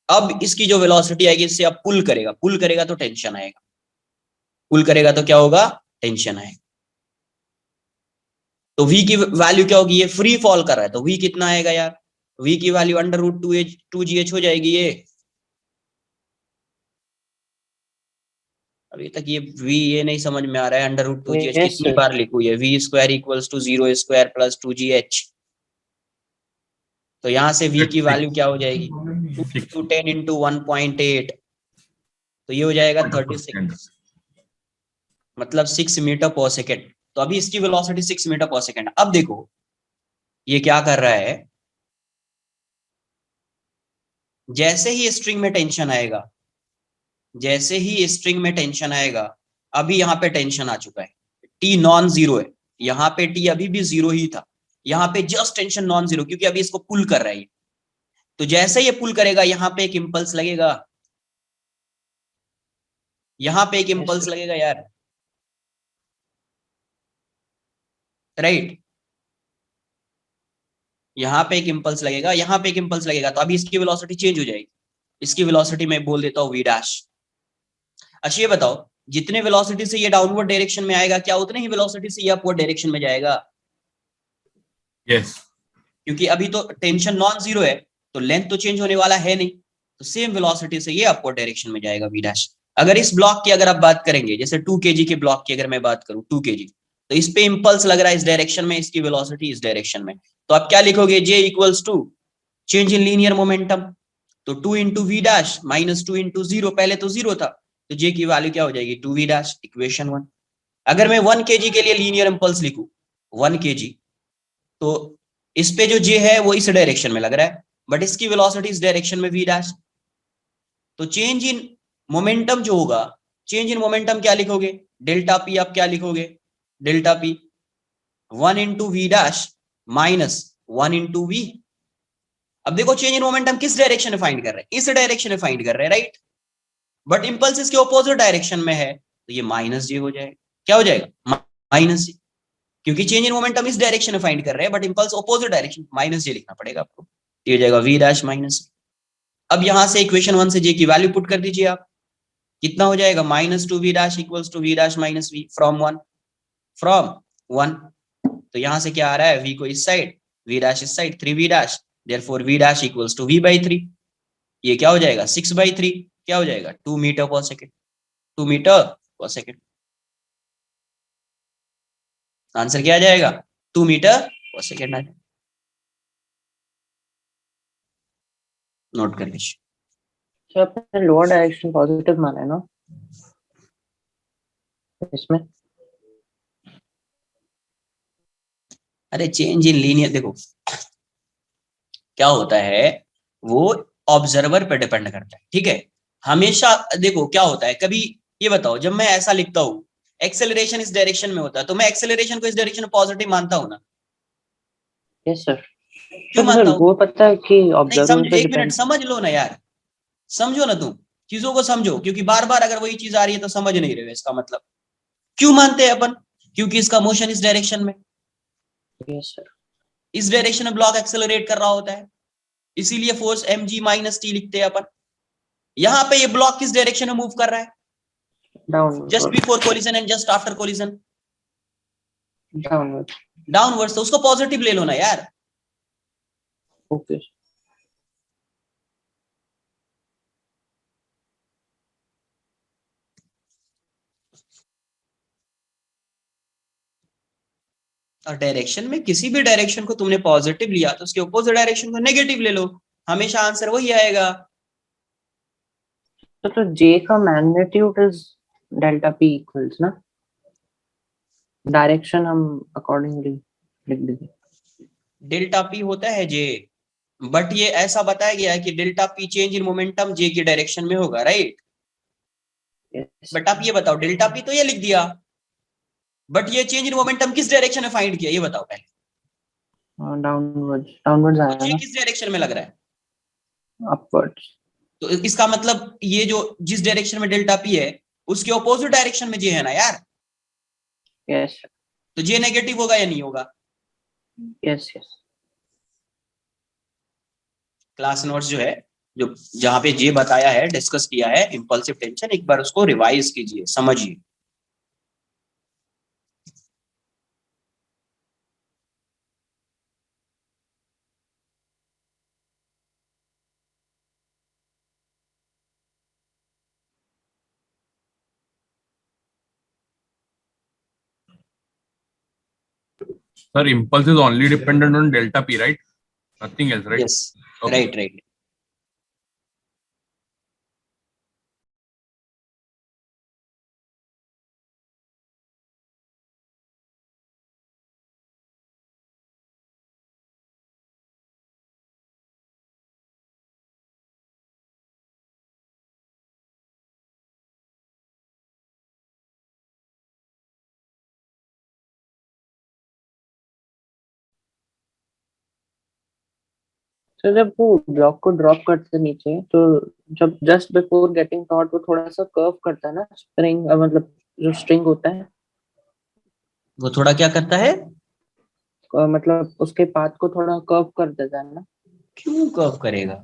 अब इसकी जो वेलोसिटी आएगी, इससे आप पुल करेगा तो टेंशन आएगा, पुल करेगा तो क्या होगा? टेंशन आएगा। तो v की वैल्यू क्या होगी? ये फ्री फॉल कर रहा है, तो v कितना आएगा यार? v की वैल्यू √2gh हो जाएगी। ये अभी तक ये v ये नहीं समझ में आ रहा है, √2gh Yes, कितनी sir. बार लिखू? ये v square equals to 0 square plus 2gh। तो यहां से v की वैल्यू क्या हो जाएगी? 2 into 10 into 1.8, तो ये हो जाएगा 36, मतलब 6 मीटर पर सेकेंड। तो अभी इसकी वेलोसिटी 6 मीटर पर सेकेंड। अब देखो ये क्या कर रहा है, जैसे ही स्ट्रिंग में टेंशन आएगा, जैसे ही स्ट्रिंग में टेंशन आएगा, अभी यहाँ पे टेंशन आ चुका है, टी नॉन जीरो है, यहाँ पे टी अभी भी जीरो ही था, यहाँ पे जस्ट टेंशन नॉन जीरो, क्योंकि अभी इसको पुल कर रहा है। तो जैसे ये पुल करेगा, यहाँ पे एक इंपल्स लगेगा, यहाँ पे एक Yes, इंपल्स sir. लगेगा यार, राइट? यहाँ पे एक इंपल्स लगेगा, यहाँ पे एक इंपल्स लगेगा, तो अभी इसकी वेलोसिटी चेंज हो जाएगी। इसकी वेलोसिटी मैं बोल देता हूँ v डैश। अच्छा ये बताओ, जितने वेलोसिटी से ये डाउनवर्ड डायरेक्शन में आएगा, क्या उतने ही वेलोसिटी से ये अपवर्ड डायरेक्शन में जाएगा? Yes. क्योंकि अभी तो टेंशन नॉन जीरो है, तो लेंथ तो चेंज होने वाला है नहीं, तो सेम वेलोसिटी से ये अपवर्ड डायरेक्शन में जाएगा v डैश। अगर इस ब्लॉक की अगर आप बात करेंगे, जैसे 2 kg के ब्लॉक की अगर मैं बात करूं 2 kg, तो इस पे इंपल्स लग रहा है इस डायरेक्शन में, इसकी वेलोसिटी इस डायरेक्शन में, तो आप क्या लिखोगे? j equals to change in linear momentum, तो 2 into v dash minus 2 into zero, पहले तो जीरो था, तो j की वैल्यू क्या हो जाएगी? 2v dash, equation 1। अगर मैं 1 kg के लिए लीनियर इंपल्स लिखूं 1 kg, तो इस पे जो j है वो इस डायरेक्शन में लग रहा है, बट इसकी वेलोसिटी इस डायरेक्शन में v डैश। तो चेंज इन मोमेंटम जो होगा, चेंज इन मोमेंटम क्या लिखोगे? Delta p. आप क्या लिखोगे? Delta p 1 into v dash minus 1 into v. अब देखो चेंज इन मोमेंटम किस डायरेक्शन में फाइंड कर रहे हैं? इस डायरेक्शन में फाइंड कर रहे हैं, राइट? बट इंपल्स इसके ऑपोजिट डायरेक्शन में है, तो ये माइनस जे हो जाएगा। क्या हो जाएगा? माइनस जे, क्योंकि चेंज इन मोमेंटम इस डायरेक्शन में फाइंड कर रहे हैं, but impulse opposite direction, minus J लिखना पड़ेगा आपको। ये हो जाएगा वी डैश माइनस। अब यहां से इक्वेशन 1 से जे की वैल्यू पुट कर दीजिए आप, कितना हो जाएगा? Minus 2 v dash equals to v dash minus v from 1। तो यहां से क्या आ रहा है? v को इस साइड, v डैश इस side, 3v dash, therefore v dash equals to v by 3। ये क्या हो जाएगा? 6/3। क्या हो जाएगा? 2 मीटर पर सेकेंड, 2 मीटर पर सेकेंड। आंसर क्या आ जाएगा? 2 मीटर पर सेकेंड आ जाएगा। नोट कर लीजिए। सर आपने लोअर डायरेक्शन पॉजिटिव माना है ना इसमें? अरे चेंज इन लीनियर, देखो क्या होता है, वो ऑब्जर्वर पे डिपेंड करता है, ठीक है? हमेशा देखो क्या होता है, कभी ये बताओ, जब मैं ऐसा लिखता हूं एक्सेलरेशन इस डायरेक्शन में होता है, तो मैं एक्सेलरेशन को इस डायरेक्शन में पॉजिटिव मानता हूं ना? Yes sir. क्यों सर मानता हूं? वो पता है कि नहीं ऑब्जर्वर समझ, पे एक मिनट डिपेंड। समझ लो ना यार, समझो ना तुम, चीजों को समझो, क्योंकि बार बार अगर वही चीज आ रही है तो समझ नहीं रहे हो। इसका मतलब क्यों मानते हैं अपन? क्योंकि इसका मोशन इस डायरेक्शन में, यस सर। इस डायरेक्शन में ब्लॉक एक्सेलरेट कर रहा होता है, इसीलिए फोर्स mg माइनस टी लिखते हैं अपन। यहाँ पे ये ब्लॉक किस डायरेक्शन में मूव कर रहा है? Just downward. Before collision and just after collision, downward. Downwards. तो उसको पॉजिटिव ले लो ना यार। ओके। और डायरेक्शन में किसी भी डायरेक्शन को तुमने पॉजिटिव लिया तो उसके अपोजिट डायरेक्शन को नेगेटिव ले लो, हमेशा आंसर वही आएगा। तो जे का magnitude is delta P equals ना, डायरेक्शन हम अकॉर्डिंगली लिख देंगे। डेल्टा पी होता है जे, बट ये ऐसा बताया गया है कि delta P change in momentum J की डायरेक्शन में होगा, राइट। यस, बट आप ये बताओ, डेल्टा पी तो ये लिख दिया, बट ये चेंज इन मोमेंटम किस डायरेक्शन में फाइंड किया, ये बताओ पहले। डाउनवर्ड्स डाउनवर्ड्स तो आया ये ना, किस डायरेक्शन में लग रहा है, अपवर्ड्स। तो इसका मतलब ये जो जिस डायरेक्शन में डेल्टा पी है उसके ऑपोजिट डायरेक्शन में जे है ना यार, यस तो जे नेगेटिव होगा या नहीं होगा। Yes yes. क्लास नोट्स जो है, जो जहां पे जे बताया है, डिस्कस किया है इंपल्सिव टेंशन, एक बार उसको रिवाइज कीजिए, समझिए। Sir, impulse is only dependent on delta P, right? Nothing else, right? Yes, Okay. Right right. तो जब वो ब्लॉक को ड्रॉप करते हैं नीचे, तो जब जस्ट बिफोर गेटिंग टॉट वो थोड़ा सा कर्व करता है ना स्प्रिंग, मतलब जो स्ट्रिंग होता है, वो थोड़ा क्या करता है, मतलब उसके पाथ को थोड़ा कर्व कर देता है ना, क्यों कर्व करेगा,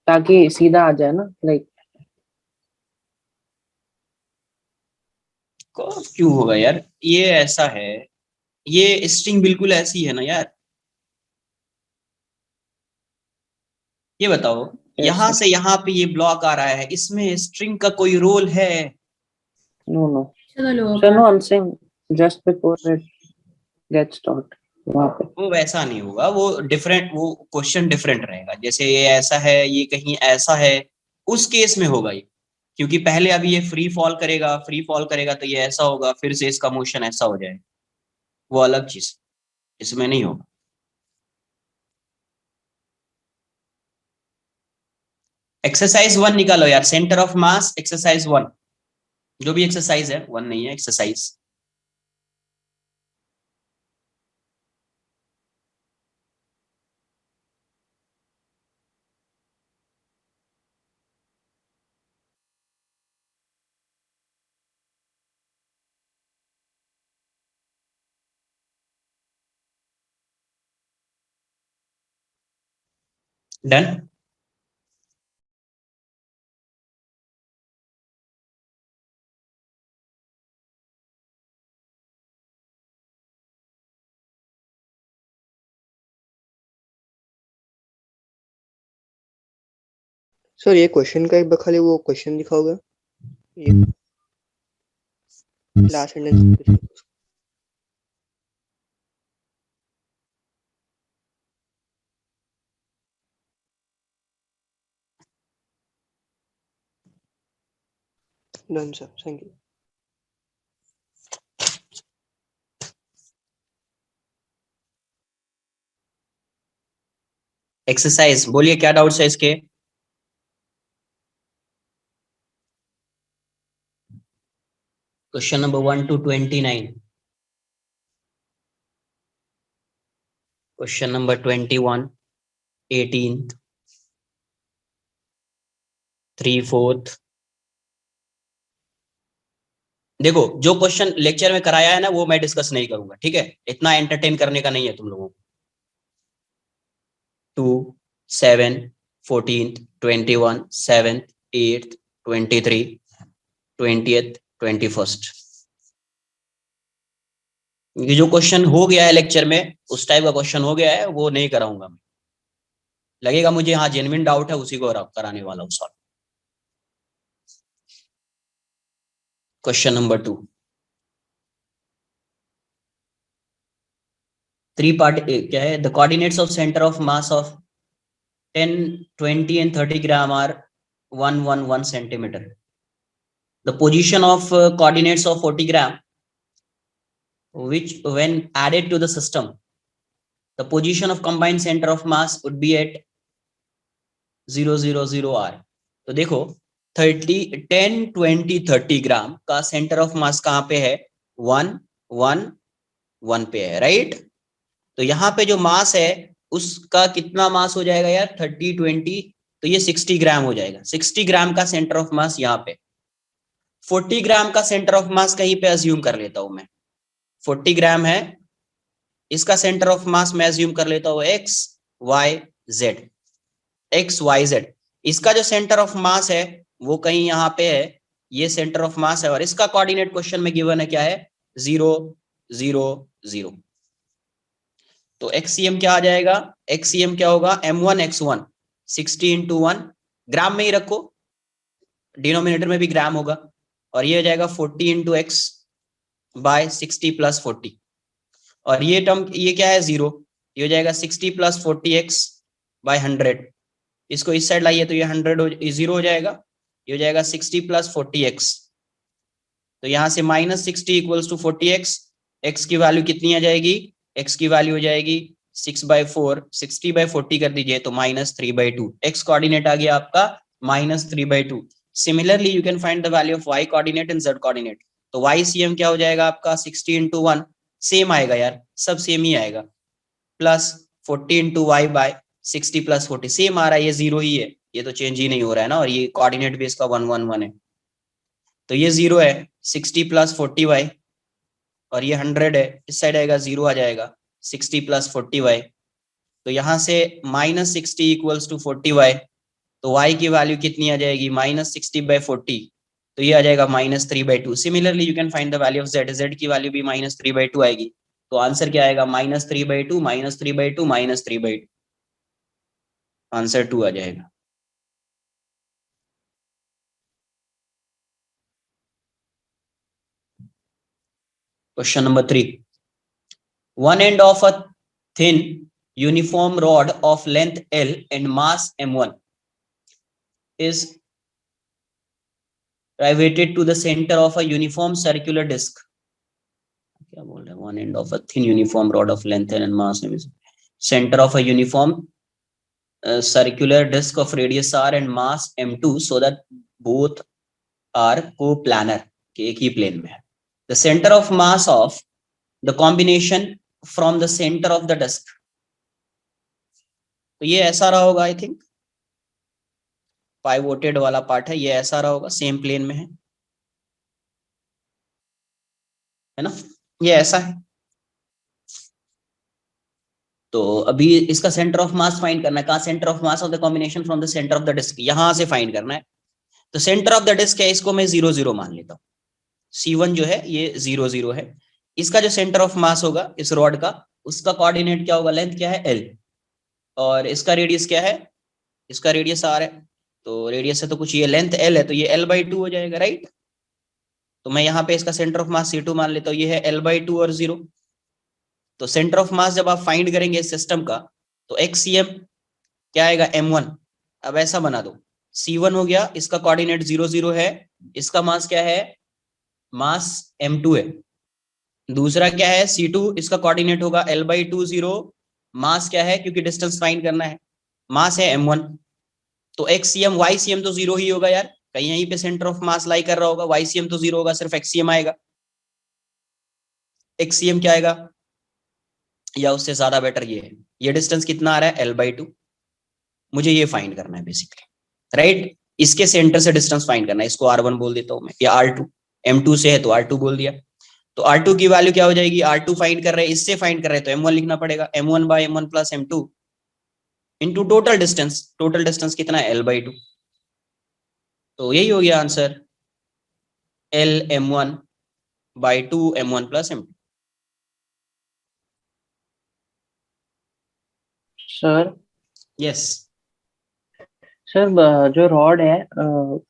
ताकि सीधा आ जाए ना, लाइक। कर्व क्यों होगा यार, ये ऐसा है, ये स्ट्रिंग बिल्कुल ऐसी है ना यार। ये बताओ, यहां से यहां पे ये ब्लॉक आ रहा है, इसमें स्ट्रिंग का कोई रोल है। No no, so no, I'm saying just before it gets taught, वहाँ पे। वो वैसा नहीं होगा, वो डिफरेंट, वो क्वेश्चन डिफरेंट रहेगा। जैसे ये ऐसा है, ये कहीं ऐसा है, उस केस में होगा ये, क्योंकि पहले अभी ये फ्री फॉल करेगा, फ्री फॉल करेगा तो ये ऐसा होगा, फिर से इसका मोशन ऐसा हो जाएगा, वो अलग चीज, इसमें नहीं होगा। एक्सरसाइज 1 निकालो यार, सेंटर ऑफ मास, एक्सरसाइज 1, जो भी एक्सरसाइज है, 1 नहीं है, एक्सरसाइज। डन। सर ये क्वेश्चन का एक बार खाली वो क्वेश्चन दिखाओगे, ये last sentence. Done sir, thank you. Exercise बोलिए, क्या डाउट्स है इसके। Question number 1 to 29, question number 21, 18, 3, 4। देखो, जो क्वेश्चन लेक्चर में कराया है ना, वो मैं डिस्कस नहीं करूंगा, ठीक है, इतना एंटरटेन करने का नहीं है तुम लोगों को। 2, 7, 14, 21, 7, 8, 23, 20th, 21st। ये जो क्वेश्चन हो गया है लेक्चर में, उस टाइप का क्वेश्चन हो गया है, वो नहीं कराऊंगा मैं। लगेगा मुझे हाँ जेन्युइन डाउट है, उसी को कराने वाला हूँ सॉल्व। क्वेश्चन नंबर 2, 3 पार्ट क्या है, the coordinates of centre of mass of 10, 20 and 30 gram are 111 centimeter. The position of coordinates of 40 gram, which when added to the system, the position of combined center of mass would be at 000 r. तो देखो 30, 10, 20, 30 ग्राम का centre of मास कहाँ पे है, 1, 1, 1 पे है, right. तो यहाँ पे जो मास है उसका कितना मास हो जाएगा यार, 30, 20, तो ये 60 ग्राम हो जाएगा। 60 ग्राम का सेंटर ऑफ मास यहाँ पे, 40 ग्राम का सेंटर ऑफ मास कहीं पे अज्यूम कर लेता हूं मैं, 40 ग्राम है, इसका सेंटर ऑफ मास मैं अज्यूम कर लेता हूं x y z, x y z. इसका जो सेंटर ऑफ मास है वो कहीं यहाँ पे है, ये सेंटर ऑफ मास है, और इसका कोऑर्डिनेट क्वेश्चन में गिवन है क्या है, 0, 0, 0। तो एक्सीएम क्या आ जाएगा, एक्सीएम क्या होगा, m1 x1 60 into 1, ग्राम में ही रखो, डिनोमिनेटर में भी ग्राम होगा, और ये हो जाएगा 40 into x बाय 60 प्लस 40, और ये टर्म ये क्या है 0, ये हो जाएगा 60 प्लस 40x बाय 100। इसको इस साइड लाइए तो ये 0 हो जाएगा, ये हो जाएगा 60 प्लस 40x, तो यहाँ से -60 इक्वल्स टू 40x, x की वैल्यू कितनी आ जाएगी, x की वैल्यू हो जाएगी 6/4, 60/40 कर दीजिए तो -3/2, x कोऑर्डिनेट आ गया आपका -3/2। Similarly you can find the value of y coordinate and z coordinate. तो YCM क्या हो जाएगा आपका, 60 into 1, सेम आएगा यार, सब सेम ही आएगा, plus 40 into y by 60 plus 40, same आ रहा है, ये 0 ही है, ये तो चेंज ही नहीं हो रहा है ना, और ये कोऑर्डिनेट बेस का 1, 1, 1 है, तो ये 0 है, 60 प्लस 40y, और ये 100 है, इस साइड आएगा 0 आ जाएगा, 60 प्लस 40y, तो यहाँ से -60 इक्वल्स टू 40y, तो y की वैल्यू कितनी आ जाएगी, -60/40, तो ये आ जाएगा -3/2। Similarly you can find the value of z, z की वैल्यू भी -3/2 आएगी, तो आंसर क्या आएगा, -3/2, -3/2, -3/2, आंसर 2 आ जाएगा। Question number 3, one end of a thin uniform rod of length L and mass m1 is riveted to the center of a uniform circular disc. क्या बोल रहे हैं, one end of a thin uniform rod of length L and mass m1 center of a uniform circular disc of radius r and mass m2 so that both are coplanar, कि एक ही plane में है। The center of mass of the combination from the center of the disc, तो ये ऐसा रहा होगा, I think pivoted वाला पार्ट है, ये ऐसा रहा होगा, सेम प्लेन में है ना, ये ऐसा है। तो अभी इसका सेंटर ऑफ मास फाइंड करना है, कहाँ, centre of mass of the combination from the centre of the disc, यहां से फाइंड करना है। तो सेंटर ऑफ द डिस्क है, इसको मैं 0, 0 मान लेता हूँ, C1 जो है ये 0, 0 है। इसका जो सेंटर ऑफ मास होगा इस रॉड का, उसका कोऑर्डिनेट क्या होगा, लेंथ क्या है L, और इसका रेडियस क्या है, इसका रेडियस R है, तो रेडियस है तो कुछ, ये लेंथ L है तो ये L/2 हो जाएगा, राइट। तो मैं यहाँ पे इसका सेंटर ऑफ मास C2 मान लेता हूँ, ये है L/2 और 0। तो सेंटर ऑफ मास जब आप फाइंड करेंगे इस सिस्टम का, तो XCM क्या आएगा, m1। अब ऐसा बना दो, C1 हो गया, इसका कोऑर्डिनेट 0, 0 है, इसका मास क्या है, मास m2 है। दूसरा क्या है C2, इसका कोऑर्डिनेट होगा L/2, 0, मास क्या है, क्योंकि डिस्टेंस फाइंड करना है, मास है m1। तो XCM YCM तो 0 ही होगा यार, कहीं यहीं पे सेंटर ऑफ मास लाई कर रहा होगा, YCM तो 0 होगा, सिर्फ XCM आएगा। XCM क्या आएगा, या उससे ज्यादा बेटर ये है, ये डिस्टेंस कितना आ रहा है L/2, मुझे ये फाइंड करना है बेसिकली, राइट। इसके सेंटर से डिस्टेंस फाइंड करना है, इसको R1 बोल देता हूं मैं, या R2, M2 से है तो R2 बोल दिया। तो R2 की वैल्यू क्या हो जाएगी, R2 फाइंड कर रहे हैं, इससे फाइंड कर रहे हैं तो M1 लिखना पड़ेगा, M1/M1 plus M2 into total distance कितना है, L/2। तो यही हो गया answer, LM1/2 M1 plus M2। Sir yes, sir जो रॉड है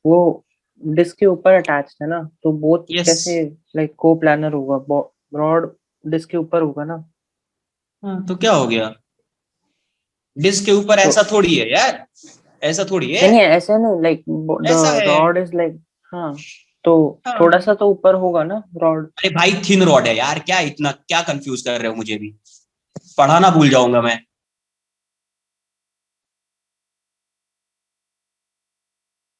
वो डिस्क के ऊपर अटैच्ड है ना, तो बोथ Yes. कैसे लाइक को प्लानर होगा, रॉड डिस्क के ऊपर होगा ना। हाँ, तो क्या हो गया? डिस्क के ऊपर तो ऐसा थोड़ी है यार, ऐसा थोड़ी है, नहीं ऐसे नहीं, लाइक ऐसा द है। रॉड इज लाइक, हाँ तो थोड़ा हाँ। सा तो ऊपर होगा ना रॉड। अरे भाई थिन रॉड है यार, क्या इतना क्या कंफ्यूज कर रहे हो मुझे भी, पढ़ाना भूल जाऊंगा मैं।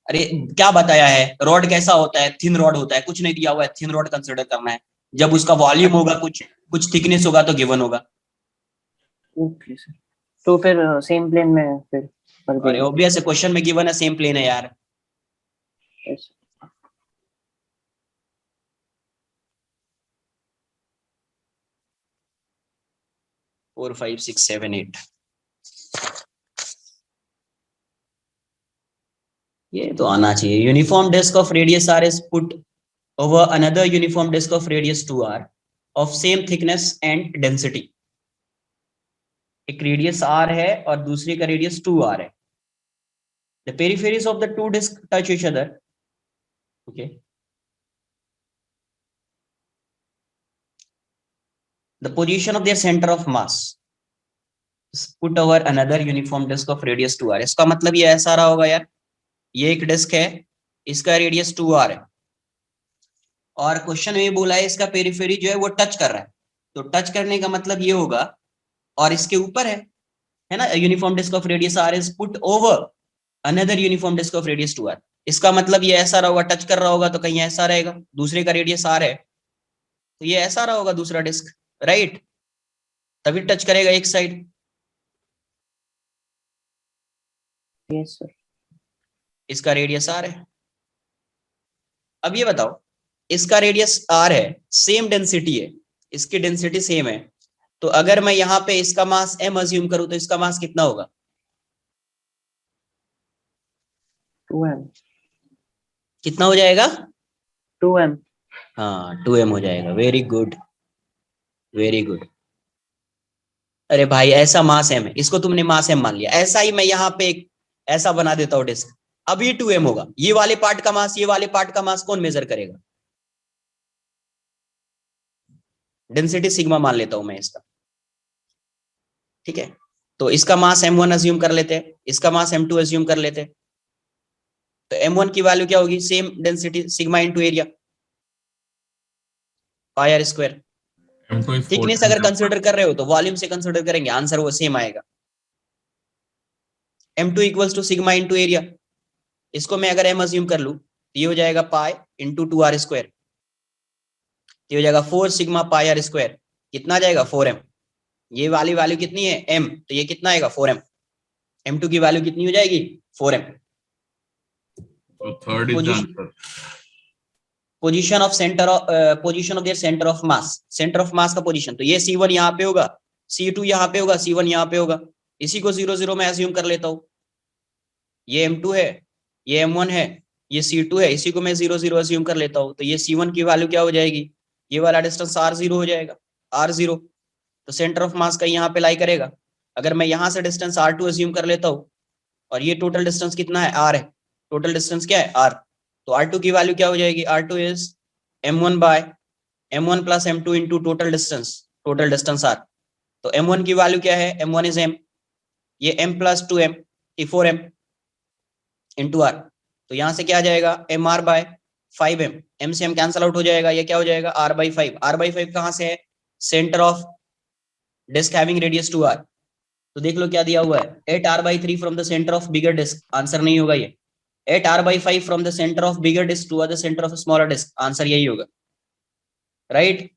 अरे क्या बताया है, रॉड कैसा होता है? थिन रॉड होता है, कुछ नहीं दिया हुआ है, थिन रॉड कंसिडर करना है। जब उसका वॉल्यूम होगा, कुछ कुछ थिकनेस होगा तो गिवन होगा। ओके सर, तो फिर सेम प्लेन में फिर कर अरे देंगे। ऑब्वियस है, क्वेश्चन में गिवन है, सेम प्लेन है यार। Yes. 4 5 6 7 8, ये तो आना चाहिए। Uniform disc of radius R is put over another uniform disc of radius 2r of same thickness and density. एक रेडियस r है और दूसरे का रेडियस 2r है। The peripheries of the two disc touch each other. Okay, the position of their centre of mass put over another uniform disc of radius 2r। इसका मतलब ये ऐसा रहा होगा यार, ये एक डिस्क है, इसका रेडियस 2r है, और क्वेश्चन में बोला है इसका पेरिफेरी जो है वो टच कर रहा है, तो टच करने का मतलब ये होगा, और इसके ऊपर है ना, uniform disc of radius r is put over another uniform disc of radius 2r। इसका मतलब ये ऐसा रहा होगा, टच कर रहा होगा तो कहीं ऐसा रहेगा, दूसरे का रेडियस r है तो ये ऐसा रहा होगा दूसरा डिस्क, राइट? तभी टच करेगा एक साइड। Yes sir. इसका रेडियस r है। अब ये बताओ, इसका रेडियस r है, सेम डेंसिटी है, इसकी डेंसिटी सेम है, तो अगर मैं यहाँ पे इसका मास m अज्यूम करूं तो इसका मास कितना होगा? 2m। कितना हो जाएगा? 2m। हाँ 2m हो जाएगा। Very good, very good. अरे भाई ऐसा मास m है, इसको तुमने मास m मान लिया, ऐसा ही मैं यहाँ पे एक ऐसा बना देता हूँ डिस्क, अब ये 2m होगा, ये वाले पार्ट का मास, ये वाले पार्ट का मास कौन मेजर करेगा? डेंसिटी सिग्मा मान लेता हूं मैं इसका, ठीक है? तो इसका मास m1 अज्यूम कर लेते हैं, इसका मास m2 अज्यूम कर लेते हैं, तो m1 की वैल्यू क्या होगी? Same density sigma into area, pi r square. M2 is 4 thickness times अगर कंसिडर कर रहे हो तो वॉल्यूम से कंसिडर करेंगे, आंसर वो सेम आएगा। m2 equals to sigma into area, इसको मैं अगर m अज्यूम कर लूं तो ये हो जाएगा पाई इंटू 2r स्क्वायर, ये हो जाएगा 4 सिग्मा पाई आर स्क्वायर, कितना आ जाएगा? 4m। ये वाली वैल्यू कितनी है? m, तो ये कितना आएगा? 4m। m2 की वैल्यू कितनी हो जाएगी? 4m। So third is the position answer. Position of centre of position of their centre of mass, centre of मास का पोजीशन, तो ये C1 यहाँ पे होगा, C2 यहाँ पे होगा, C1 यहाँ पे होगा, इसी को 0 0 में अज्यूम कर लेता हूँ। ये m2 है, ये m1 है, ये C2 है, इसी को मैं 0 0 अज्यूम कर लेता हूँ, तो ये C1 की वैल्यू क्या हो जाएगी? ये वाला डिस्टेंस r0 हो जाएगा, r0। तो सेंटर ऑफ मास का यहाँ पे लाई करेगा। अगर मैं यहाँ से डिस्टेंस r2 अज्यूम कर लेता हूँ, और ये टोटल डिस्टेंस कितना है? r है, टोटल डिस्टेंस क्या है? r। तो r2 की वैल्यू क्या हो जाएगी? r2 is m1 by m1 plus m2 into total distance r। तो m1 की वैल्यू क्या है? m1 इज m, ये m प्लस 2m, ये 4m इंटू r। तो यहाँ से क्या आ जाएगा? mr बाय 5m, m से m कैंसल आउट हो जाएगा, ये क्या हो जाएगा? r by 5। r बाई 5 कहाँ से है? Centre of disc having radius 2r। तो देख लो क्या दिया हुआ है, 8r/3 from the centre of bigger disc, answer नहीं होगा ये। 8r/5 from the centre of bigger disc to the centre of smaller disc, answer यही होगा, राइट?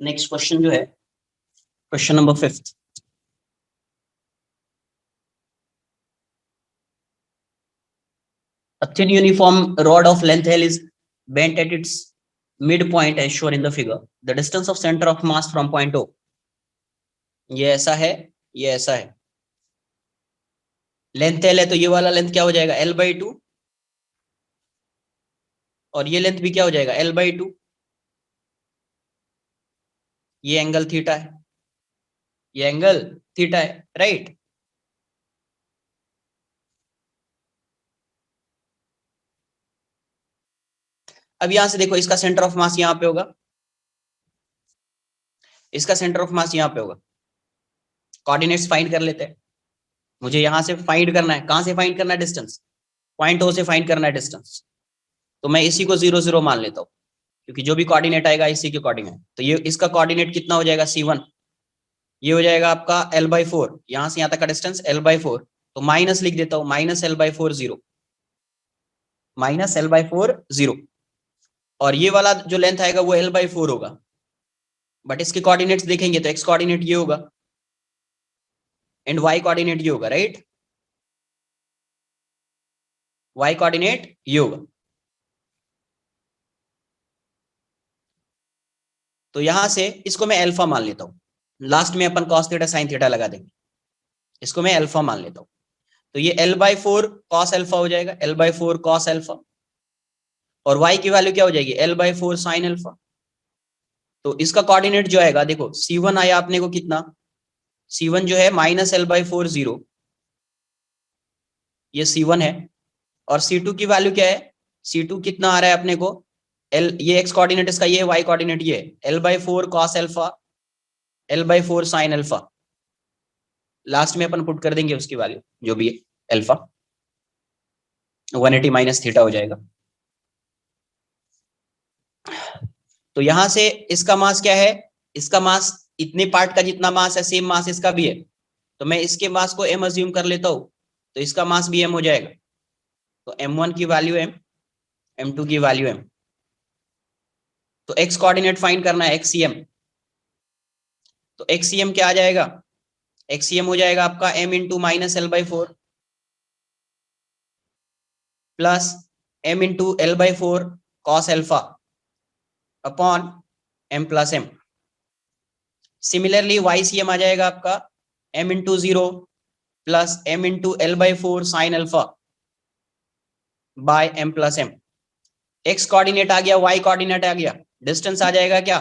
नेक्स्ट क्वेश्चन जो है, question number 5th। A thin uniform rod of length L is bent at its midpoint as shown in the figure. The distance of center of mass from point O. ये ऐसा है, ये ऐसा है, length L है, तो ये वाला लेंथ क्या हो जाएगा? L/2, और ये लेंथ भी क्या हो जाएगा? L/2। ये एंगल थीटा है, ये एंगल थीटा है, राइट? अब यहां से देखो, इसका सेंटर ऑफ मास यहाँ पे होगा, इसका सेंटर ऑफ मास यहाँ पे होगा। कोऑर्डिनेट्स फाइंड कर लेते हैं। मुझे यहां से फाइंड करना है, कहां से फाइंड करना है? डिस्टेंस, पॉइंट ओ से फाइंड करना है डिस्टेंस। तो मैं इसी को 0 0 मान लेता हूँ, क्योंकि जो भी कोऑर्डिनेट आएगा इसी के अकॉर्डिंग है। तो ये इसका कोऑर्डिनेट कितना हो जाएगा? C1। ये हो जाएगा आपका L/4, यहां से यहां तक का डिस्टेंस L/4। तो माइनस लिख देता हूँ, -L/4 0, -L/4 0। और ये वाला जो लेंथ आएगा वो L/4 होगा। बट इसके कोऑर्डिनेट्स देखेंगे तो x कोऑर्डिनेट ये होगा एंड y कोऑर्डिनेट ये होगा, राइट? y कोऑर्डिनेट ये होगा। तो यहां से इसको मैं अल्फा मान लेता हूं, लास्ट में अपन cos थीटा sin थीटा लगा देंगे। इसको मैं अल्फा मान लेता हूं। तो ये L/4 cos अल्फा हो जाएगा, L/4 cos अल्फा। और y की वैल्यू क्या हो जाएगी? L/4 sin alpha. तो इसका कोऑर्डिनेट जो आएगा, देखो C1 आया अपने को कितना? C1 जो है -L/4 0, ये C1 है। और C2 की वैल्यू क्या है? C2 कितना आ रहा है अपने को? ये x कोऑर्डिनेट इसका, ये y कोऑर्डिनेट ये है, L/4 cos alpha, L/4 sin alpha. Last में अपन पुट कर देंगे उसकी वैल्यू जो भी है, अल्फा 180 माइनस थीटा हो जाएगा। तो यहां से इसका मास क्या है? इसका मास इतने पार्ट का जितना मास है, सेम मास इसका भी है। तो मैं इसके मास को m अज्यूम कर लेता हूं, तो इसका मास भी m हो जाएगा। तो m1 की वैल्यू m, m2 की वैल्यू m। तो x कोऑर्डिनेट फाइंड करना है, xcm। तो xcm क्या आ जाएगा? xcm हो जाएगा आपका m into -L/4 plus m into L/4 cos alpha upon m plus m। Similarly YCM आ जाएगा आपका m into 0 plus m into L/4 sin alpha by m plus m। x coordinate आ गया, y कोऑर्डिनेट आ गया, distance आ जाएगा क्या?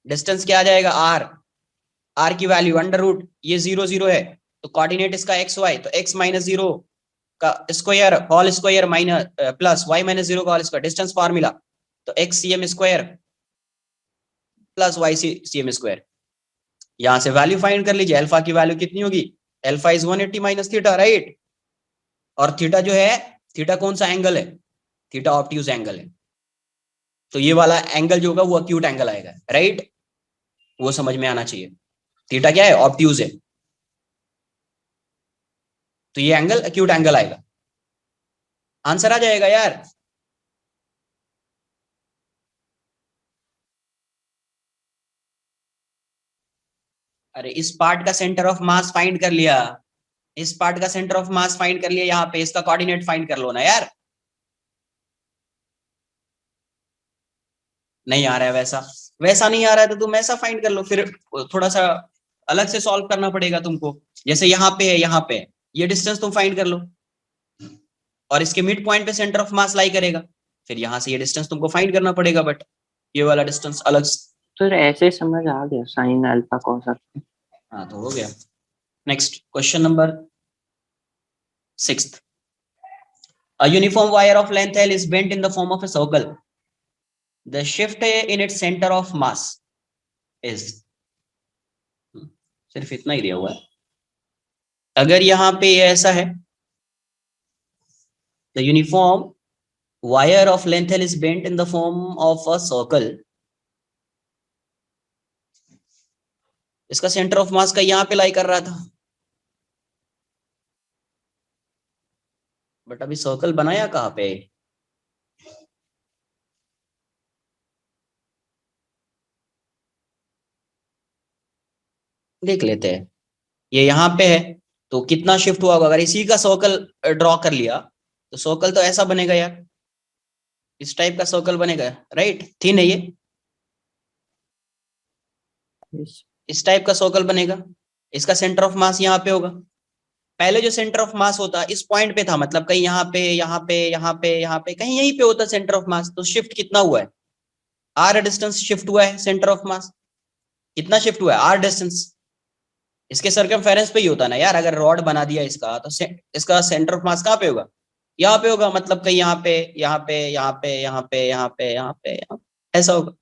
Distance क्या आ जाएगा? r की वैल्यू अंडर रूट, ये 0 0 है तो कोऑर्डिनेट इसका xy, तो x माइनस 0 का square whole square minus plus y minus 0 का होल स्क्वायर, डिस्टेंस फार्मूला। तो xcm square plus ycm square. यहां से वैल्यू फाइंड कर लीजिए, अल्फा की वैल्यू कितनी होगी? Alpha is 180 minus theta, right? और थीटा जो है, थीटा कौन सा एंगल है? थीटा ऑब्ट्यूज एंगल है। तो ये वाला एंगल जो होगा वो एक्यूट एंगल आएगा, राइट? वो समझ में आना चाहिए। थीटा क्या है? ऑब्ट्यूज है। तो ये एंगल एक्यूट एंगल आएगा। आंसर आ जाएगा यार। अरे इस पार्ट का सेंटर ऑफ मास फाइंड कर लिया, इस पार्ट का सेंटर ऑफ मास फाइंड कर लिया, यहाँ पे इसका कोऑर्डिनेट फाइंड कर लो ना यार। नहीं आ रहा है वैसा, वैसा नहीं आ रहा है तो तुम ऐसा फाइंड कर लो, फिर थोड़ा सा अलग से सॉल्व करना पड़ेगा तुमको। जैसे यहाँ पे है, यहाँ पे ये डिस्टेंस तुम फाइंड कर लो और इसके मिड पॉइंट पे सेंटर ऑफ मास लाई करेगा, फिर यहाँ से ये डिस्टेंस तुमको फाइंड करना पड़ेगा, बट ये वाला डिस्टेंस अलग। तो ऐसे समझ आ गया, साइन अल्फा कॉस अल्फा। हाँ तो हो गया। Next question number 6th। A uniform wire of length L is bent in the form of a circle. The shift in its center of mass is, सिर्फ इतना ही दिया हुआ है। अगर यहाँ पे ये ऐसा है, the uniform wire of length L is bent in the form of a circle. इसका सेंटर ऑफ मास का यहाँ पे लाई कर रहा था, बट अभी सर्कल बनाया कहाँ पे? देख लेते हैं। ये यहाँ पे है तो कितना शिफ्ट हुआ होगा? अगर इसी का सर्कल ड्रॉ कर लिया तो सर्कल तो ऐसा बनेगा यार, इस टाइप का सर्कल बनेगा, राइट? थी नहीं ये, इस टाइप का सर्कल बनेगा। इसका सेंटर ऑफ मास यहाँ पे होगा। पहले जो सेंटर ऑफ मास होता इस पॉइंट पे था, मतलब कहीं यहाँ पे, यहाँ पे, यहाँ पे, यहाँ पे, कहीं यहीं पे होता सेंटर ऑफ मास। तो शिफ्ट कितना हुआ है? r डिस्टेंस शिफ्ट हुआ है सेंटर ऑफ मास। कितना शिफ्ट हुआ है? r distance. इसके सर्कमफेरेंस पे ही होता ना यार। अगर रॉड बना दिया इसका तो इसका सेंटर ऑफ मास कहाँ पे होगा? यहाँ पे होगा, मतलब कहीं यहाँ पे, यहाँ पे, यहाँ पे, यहाँ पे, यहाँ पे, यहाँ पे, यहाँ पे, ऐसा होगा।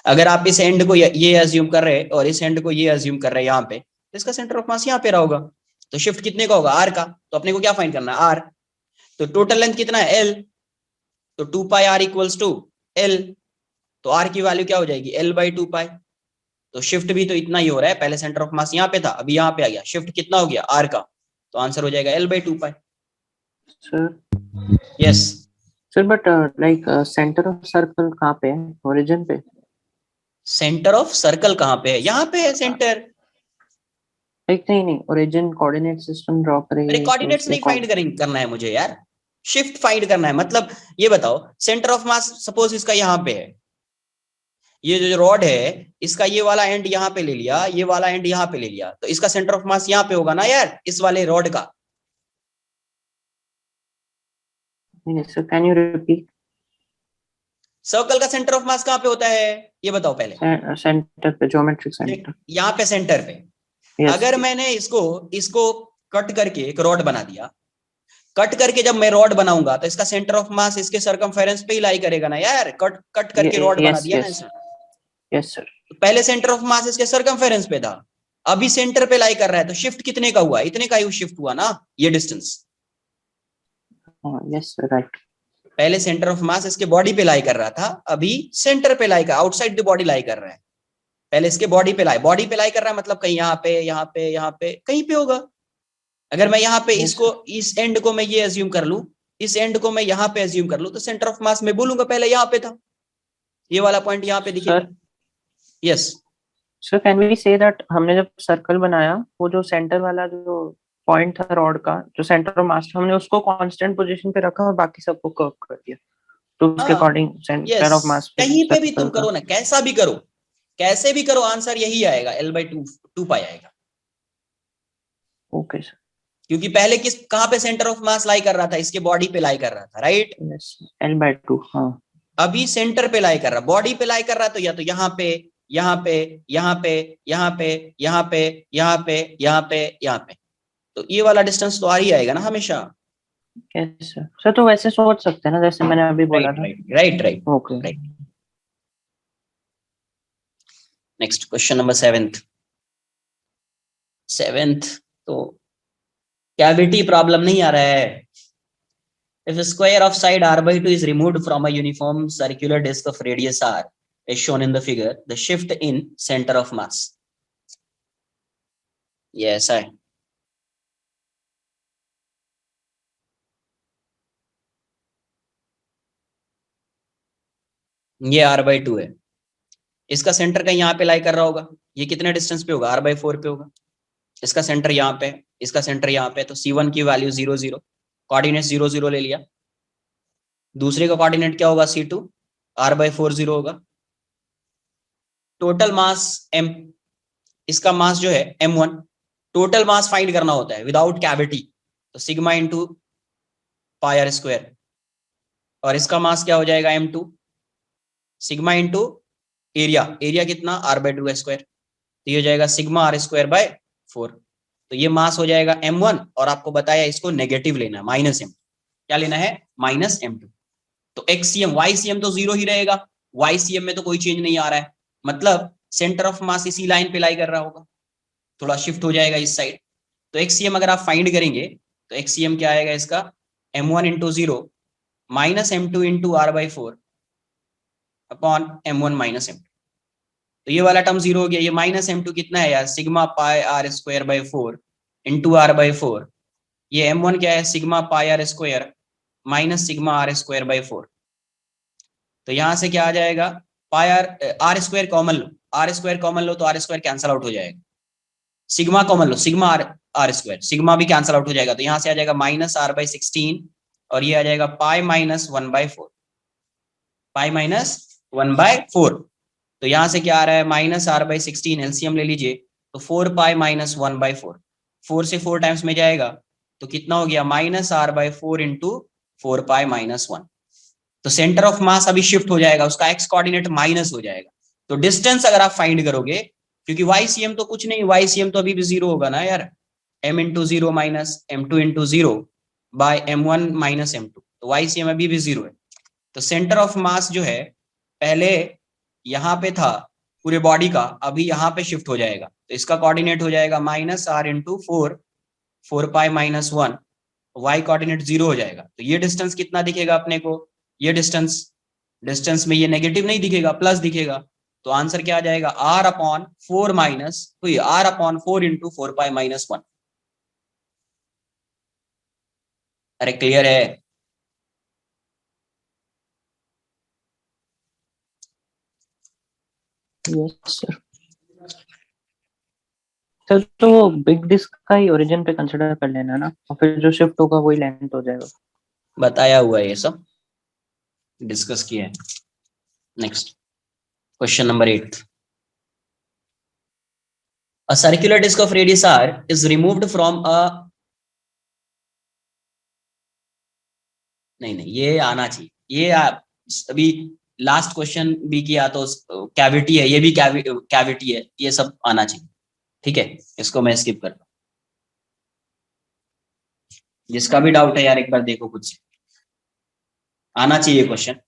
अगर आप इस एंड को ये अज्यूम कर रहे हैं और इस एंड को ये अज्यूम कर रहे हैं यहाँ पे, तो इसका सेंटर ऑफ मास यहाँ पे रहा होगा। तो शिफ्ट कितने का होगा? आर का। तो अपने को क्या फाइंड करना है? आर। तो टोटल लेंथ कितना है? एल। तो 2 पाई आर इक्वल्स टू एल। तो आर की वैल्यू क्या हो जाएगी? एल बाई 2 पाई। तो शिफ्ट भी तो इतना ही हो रहा है, पहले सेंटर ऑफ मास यहाँ पे था, अभी यहाँ पे आ गया, शिफ्ट कितना हो गया? आर का। तो आंसर हो जाएगा L by 2 pi. Sir yes sir but like centre of circle कहाँ पे है? ओरिजिन पे? सेंटर ऑफ सर्कल कहाँ पे है? यहाँ पे है सेंटर। लाइक नहीं, ओरिजिन कोऑर्डिनेट सिस्टम ड्रॉ अरे करेंगे कोऑर्डिनेट्स नहीं फाइंड करना है मुझे यार, शिफ्ट फाइंड करना है। मतलब ये बताओ, सेंटर ऑफ मास सपोज इसका यहाँ पे है, ये जो रॉड है इसका ये वाला एंड यहाँ पे ले लिया, ये वाला एंड यहाँ पे ले लिया, तो इसका सेंटर ऑफ मास यहाँ पे होगा ना यार, इस वाले रॉड का। Sir can you repeat? Circle का सेंटर ऑफ मास कहाँ पे होता है ये बताओ पहले। सेंटर पे, ज्योमेट्रिक सेंटर। यहाँ पे सेंटर पे। Yes. अगर मैंने इसको कट करके एक रॉड बना दिया, कट करके जब मैं रॉड बनाऊंगा तो इसका सेंटर ऑफ मास इसके सर्कमफेरेंस पे ही लाई करेगा ना यार। कट करके रॉड बना दिया ना इसने। Yes sir. पहले सेंटर ऑफ मास इसके सर्कमफेरेंस पे था, अभी सेंटर पे लाई कर रहा है, तो शिफ्ट कितने का हुआ? इतने का ही शिफ्ट हुआ ना, ये डिस्टेंस। Yes sir, right. पहले सेंटर ऑफ मास इसके बॉडी पे लाई कर रहा था, अभी सेंटर पे लाई कर, आउटसाइड द बॉडी लाई कर रहा है। पहले इसके बॉडी पे लाई कर रहा है, मतलब कहीं यहाँ पे, यहाँ पे, यहाँ पे, कहीं पे होगा। अगर मैं यहाँ पे इसको, इस एंड को मैं ये अज्यूम कर लूं, इस एंड को मैं यहाँ पे अज्यूम कर लूं, तो सेंटर ऑफ मास मैं बोलूंगा पहले यहाँ पे था, ये वाला पॉइंट यहाँ पे दिखेगा। Yes sir, can we say that हमने जब सर्कल बनाया, वो जो सेंटर वाला जो पॉइंट था रॉड का, जो सेंटर ऑफ मास, हमने उसको कांस्टेंट पोजीशन पे रखा और बाकी सबको कर्व कर दिया, तो उसके अकॉर्डिंग सेंटर ऑफ मास कहीं पे भी तुम करो ना, कैसा भी करो, कैसे भी करो, आंसर यही आएगा, एल बाई 2 पाई आएगा। Okay sir. क्योंकि पहले कहाँ पे सेंटर ऑफ मास लाई कर रहा था? इसके बॉडी पे लाई कर रहा था, राइट। Yes, L by 2। हाँ, अभी सेंटर पे लाई कर रहा, बॉडी पे लाई कर रहा, तो या तो यहाँ पे, यहाँ पे, यहाँ पे, यहाँ पे, यहाँ पे, यहाँ पे, यहाँ पे, यहाँ पे, तो ये वाला डिस्टेंस तो आ ही आएगा ना हमेशा। Yes sir. सर तो वैसे सोच सकते हैं ना, जैसे मैंने अभी बोला था। Right. Okay, right. Next question number 7th तो कैविटी प्रॉब्लम नहीं आ रहा है। If a square of side r by 2 is removed from a uniform circular disk of radius r, as shown in the figure, the shift in center of mass. Yes, I. ये r by 2 है, इसका centre कहीं यहाँ पे लाई कर रहा होगा, ये कितने डिस्टेंस पे होगा? r by 4 पे होगा। इसका सेंटर यहाँ पे, इसका सेंटर यहाँ पे, तो C1 की वैल्यू 0 0, कोऑर्डिनेट 0 0 ले लिया। दूसरे का कोऑर्डिनेट क्या होगा? C2, r by 4 0 होगा। टोटल मास m, इसका मास जो है m1, टोटल मास फाइंड करना होता है विदाउट कैविटी, तो sigma into pi r square, और इसका मास क्या हो जाएगा? m2, सिग्मा इंटू एरिया कितना? r by 2 स्क्वायर, तो ये हो जाएगा सिग्मा r स्क्वायर बाय 4। तो ये मास हो जाएगा m1, और आपको बताया इसको नेगेटिव लेना है, -m। क्या लेना है? -m2। तो XCM YCM तो 0 ही रहेगा, YCM में तो कोई चेंज नहीं आ रहा है, मतलब सेंटर ऑफ मास इसी लाइन पे लाई कर रहा होगा, थोड़ा शिफ्ट हो जाएगा इस साइड। तो XCM अगर आप फाइंड करेंगे तो XCM क्या आएगा इसका? m1 into 0 -m2 into r by 4 upon m1 -m2। तो ये वाला टर्म 0 हो गया, ये -m2 कितना है यार? Sigma pi r square by 4 into r by 4। ये m1 क्या है? Sigma pi r square minus sigma r square by 4। तो यहां से क्या आ जाएगा? पाई r स्क्वायर कॉमन लो, r स्क्वायर कॉमन लो तो r स्क्वायर कैंसिल आउट हो जाएगा। सिग्मा कॉमन लो, सिग्मा r स्क्वायर, सिग्मा भी कैंसिल आउट हो जाएगा, तो यहां से आ जाएगा -r/16, और ये आ जाएगा पाई -1/4, पाई -1/4। तो यहां से क्या आ रहा है? -r/16, एलसीएम ले लीजिए, तो 4 पाई -1/4, 4 से 4 टाइम्स में जाएगा, तो कितना हो गया? -r/4 इंटू 4 पाई -1। तो सेंटर ऑफ मास अभी शिफ्ट हो जाएगा, उसका एक्स कोऑर्डिनेट माइनस हो जाएगा। तो डिस्टेंस अगर आप फाइंड करोगे, क्योंकि YCM तो कुछ नहीं, YCM तो अभी भी 0 होगा ना यार, m into 0 minus m2 into 0 by m1 minus m2, तो YCM अभी भी 0 है। तो सेंटर ऑफ मास जो है, पहले यहाँ पे था पूरे बॉडी का, अभी यहाँ पे शिफ्ट हो जाएगा, तो इसका कोऑर्डिनेट हो जाएगा -r इंटू 4 पाई -1, y कोऑर्डिनेट 0 हो जाएगा। तो ये डिस्टेंस कितना दिखेगा अपने को, ये डिस्टेंस में ये नेगेटिव नहीं दिखेगा, प्लस दिखेगा। तो आंसर क्या आ जाएगा, r/4 इंटू 4 पाई -1। अरे क्लियर है? Yes sir. सर तो वो बिग डिस्क का ही ओरिजिन पे कंसिडर कर लेना ना, और फिर जो शिफ्ट होगा वही लेंथ हो जाएगा। बताया हुआ है, ये सब डिस्कस किया है। Next question number 8। A circular disc of radius r is removed from a, नहीं ये आना चाहिए, ये अभी लास्ट क्वेश्चन भी किया तो कैविटी है, ये भी कैविटी है, ये सब आना चाहिए। ठीक है, इसको मैं स्किप करता हूँ। जिसका भी डाउट है यार एक बार देखो, कुछ आना चाहिए क्वेश्चन।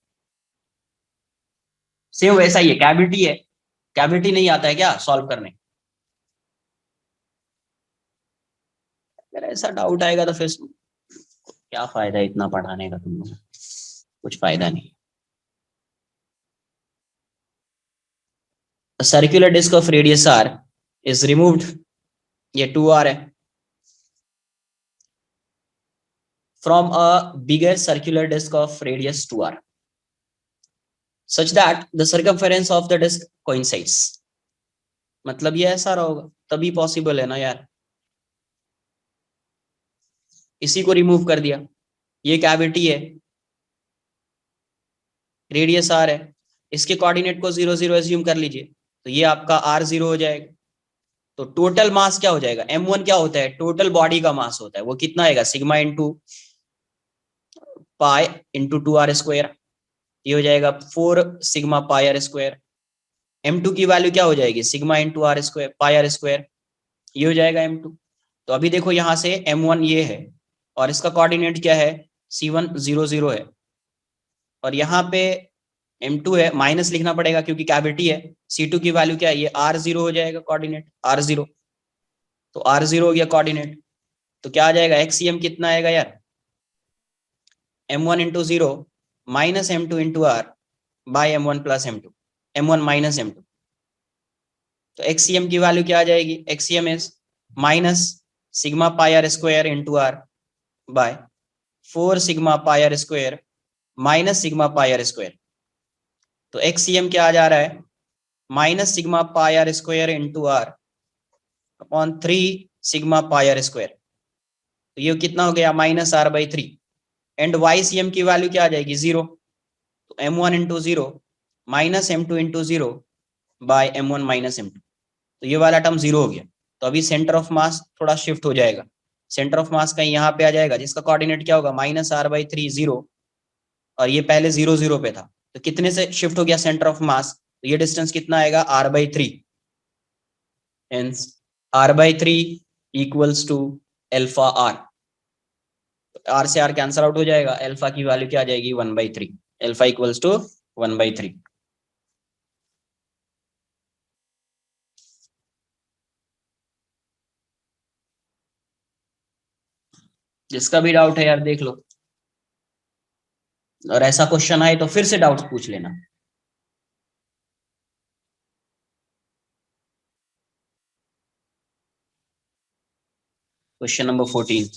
सेम वैसा ही है, कैविटी है, कैविटी नहीं आता है क्या सॉल्व करने? अगर ऐसा डाउट आएगा तो फिर क्या फायदा है इतना पढ़ाने का, तुम लोग कुछ फायदा नहीं। A circular disc of radius r is removed, ये 2r है, from a bigger circular disc of radius 2r such that the circumference of the disc coincides। मतलब ये ऐसा रहा होगा तभी पॉसिबल है ना यार। इसी को रिमूव कर दिया, ये कैविटी है, रेडियस r है, इसके कोऑर्डिनेट को 0 0 एज्यूम कर लीजिए, तो ये आपका r0 हो जाएगा। तो टोटल मास क्या हो जाएगा, m1 क्या होता है, टोटल बॉडी का मास होता है, वो कितना आएगा, sigma into pi into 2r², ये हो जाएगा 4 सिग्मा पाई r²। m2 की वैल्यू क्या हो जाएगी, सिग्मा इंटू r² पाई r², ये हो जाएगा m2। तो अभी देखो यहाँ से m1 ये है और इसका कोऑर्डिनेट क्या है, c1 0 0 है, और यहाँ पे m2 है, माइनस लिखना पड़ेगा क्योंकि कैविटी है। c2 की वैल्यू क्या है, ये r0 हो जाएगा, कोऑर्डिनेट r0, तो r0 हो गया कोऑर्डिनेट। तो क्या आ जाएगा, xcm कितना आएगा यार, m1 into 0 minus m2 into r by m1 plus m2, m1 minus m2। तो xcm की वैल्यू क्या आ जाएगी, xcm is minus sigma pi r² into r by 4 sigma pi r² minus sigma pi r²। तो xcm क्या आ जा रहा है, minus sigma pi r² into r upon 3 sigma pi r²। तो ये कितना हो गया, -r/3। एंड ycm की वैल्यू क्या आ जाएगी, 0। तो m1 into 0 minus m2 into 0 by m1 minus m2। तो ये वाला टर्म 0 हो गया। तो अभी सेंटर ऑफ मास थोड़ा शिफ्ट हो जाएगा, सेंटर ऑफ मास कहीं यहाँ पे आ जाएगा, जिसका कोऑर्डिनेट क्या होगा, -r/3 0, और ये पहले 0 0 पे था, तो कितने से शिफ्ट हो गया सेंटर ऑफ मास, तो ये डिस्टेंस कितना आएगा, r/3। Hence r/3 equals to alpha r। r से r कैंसल आउट हो जाएगा, अल्फा की वैल्यू क्या आ जाएगी, 1/3, अल्फा इक्वल्स टू 1/3। जिसका भी डाउट है यार देख लो, और ऐसा क्वेश्चन आए तो फिर से डाउट्स पूछ लेना। Question number 14।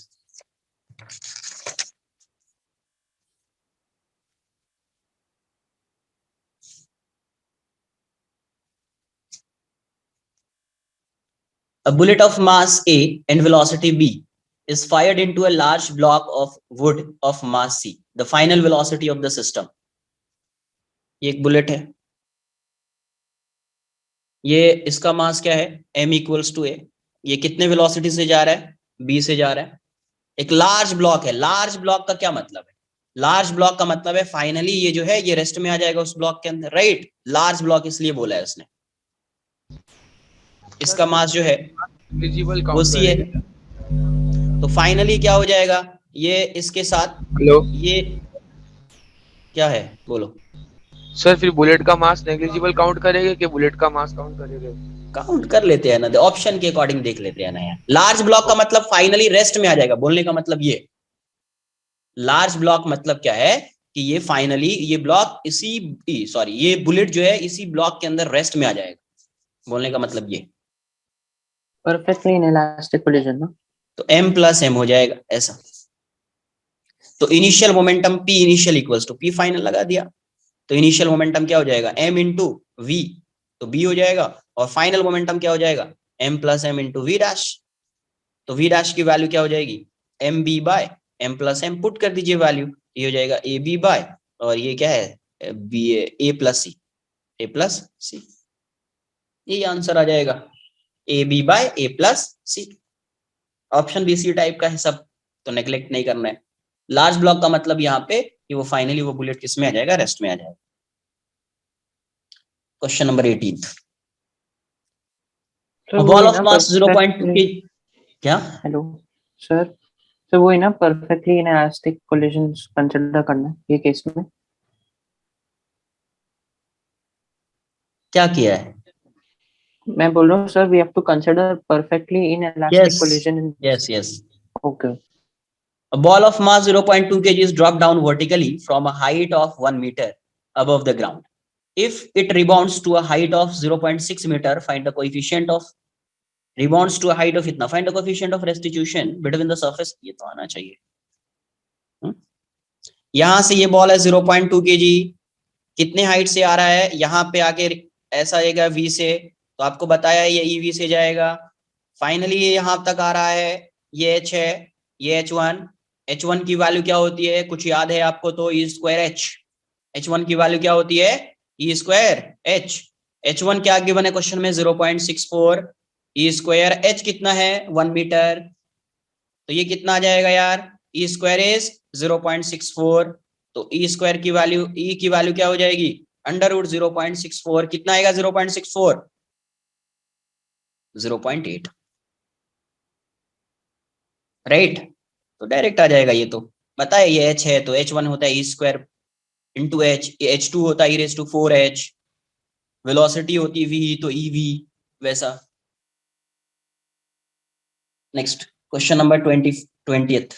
A bullet of mass A and velocity B is fired into a large block of wood of mass C. The final velocity of the system. ये एक बुलेट है, ये इसका मास क्या है, m इक्वल्स टू a। ये कितने velocity से जा रहा है, b से जा रहा है। एक लार्ज ब्लॉक है, लार्ज ब्लॉक का क्या मतलब है, लार्ज ब्लॉक का मतलब है फाइनली ये जो है ये रेस्ट में आ जाएगा उस ब्लॉक के अंदर, राइट। लार्ज ब्लॉक इसलिए बोला है उसने। इसका मास जो है वो c है, तो फाइनली क्या हो जाएगा, ये इसके साथ, हेलो ये क्या है बोलो। सर फिर बुलेट का मास नेग्लिजिबल काउंट करेंगे कि बुलेट का मास काउंट करेंगे? काउंट कर लेते हैं ना, ऑप्शन के अकॉर्डिंग देख लेते हैं ना यार। लार्ज ब्लॉक का मतलब फाइनली रेस्ट में आ जाएगा, बोलने का मतलब ये लार्ज ब्लॉक मतलब क्या है कि ये फाइनली ये ब्लॉक इसी सॉरी ये बुलेट जो है इसी ब्लॉक के अंदर रेस्ट में आ जाएगा, बोलने का मतलब ये। परफेक्टली इनइलास्टिक कोलिजन ना। तो m प्लस m हो जाएगा ऐसा। तो initial momentum p initial equals to p final लगा दिया, तो इनिशियल मोमेंटम क्या हो जाएगा m इंटू v, तो b हो जाएगा, और फाइनल मोमेंटम क्या हो जाएगा m plus m into v dash. तो v डैश की वैल्यू क्या हो जाएगी m b by m plus m, put कर दीजिए वैल्यू, ये हो जाएगा a b बाय, और ये क्या है b a प्लस c, ये आंसर आ जाएगा A B by A plus C. Option B C type का है सब, तो नेग्लेक्ट नहीं करना है। लार्ज ब्लॉक का मतलब यहाँ पे कि वो फाइनली वो बुलेट किस में आ जाएगा, रेस्ट में आ जाएगा। Question number 18, ball of mass 0.2 के क्या हेलो सर, तो वो है ना परफेक्टली इनइलास्टिक कोलिजन्स कंसीडर करना है ये केस में। क्या किया है? मैं बोल रहा हूँ sir, we have to consider perfectly inelastic collision in yes okay. A ball of mass 0.2 kg is dropped down vertically from a height of 1 meter above the ground. If it rebounds to a height of 0.6 meter, find the coefficient of rebounds to a height of इतना, find the coefficient of restitution between the surface, ये तो आना चाहिए। यहां से ये ball है 0.2 kg, कितने हाइट से आ रहा है, यहाँ पे आके ऐसा आएगा v से, तो आपको बताया ये ev से जाएगा, फाइनली ये यहाँ तक आ रहा है, ये h है, ये h1 की वैल्यू क्या होती है, कुछ याद है आपको तो e स्क्वायर h, h1 की वैल्यू क्या होती है e स्क्वायर h, h1 क्या गिवन है क्वेश्चन में 0.64, e स्क्वायर h कितना है 1 मीटर, तो ये कितना आ जाएगा यार e स्क्वायर इज 0.64, तो e स्क्वायर की वैल्यू e की वैल्यू क्या हो जाएगी अंडर रूट 0.64, कितना आएगा 0.64 0.8, राइट। तो डायरेक्ट आ जाएगा, ये तो बताए ये h है तो h1 होता है e square into h, h2 होता है e raise to 4h, velocity होती है v तो ev वैसा। Next question number 20th,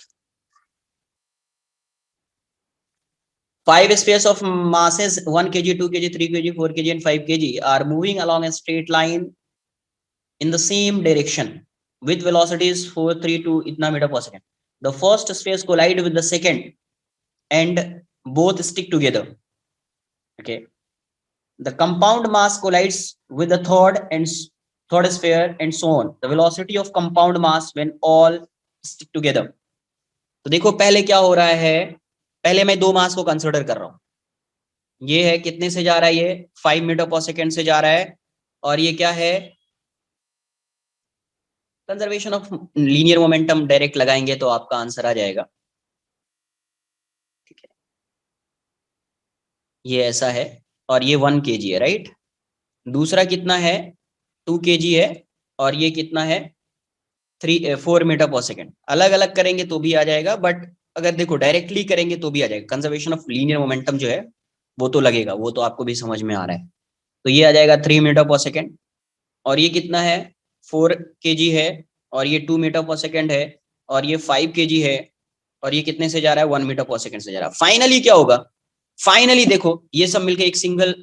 5 spheres of masses 1 kg, 2 kg, 3 kg, 4 kg and 5 kg are moving along a straight line in the same direction with velocities 432 itna meter per second. The first spheres collide with the second and both stick together. Okay. The compound mass collides with the third sphere and so on. The velocity of compound mass when all stick together. तो देखो पहले क्या हो रहा है, पहले मैं दो मास को कंसिडर कर रहा हूं, ये है कितने से जा रहा है, ये 5 मीटर पर सेकेंड से जा रहा है, और ये क्या है conservation of linear momentum, direct लगाएंगे तो आपका आंसर आ जाएगा, ठीक है। ये ऐसा है और ये 1 kg है, राइट। दूसरा कितना है 2 kg है, और ये कितना है 4 मीटर पर सेकेंड। अलग अलग करेंगे तो भी आ जाएगा, बट अगर देखो डायरेक्टली करेंगे तो भी आ जाएगा, कंजर्वेशन ऑफ लीनियर मोमेंटम जो है वो तो लगेगा, वो तो आपको भी समझ में आ रहा है। तो ये आ जाएगा 3 मीटर पर सेकेंड, और ये कितना है 4 kg है, और ये 2 मीटर पर सेकेंड है, और ये 5 kg है, और ये कितने से जा रहा है 1 मीटर पर सेकेंड से जा रहा है। फाइनली क्या होगा, फाइनली देखो ये सब मिलकर एक सिंगल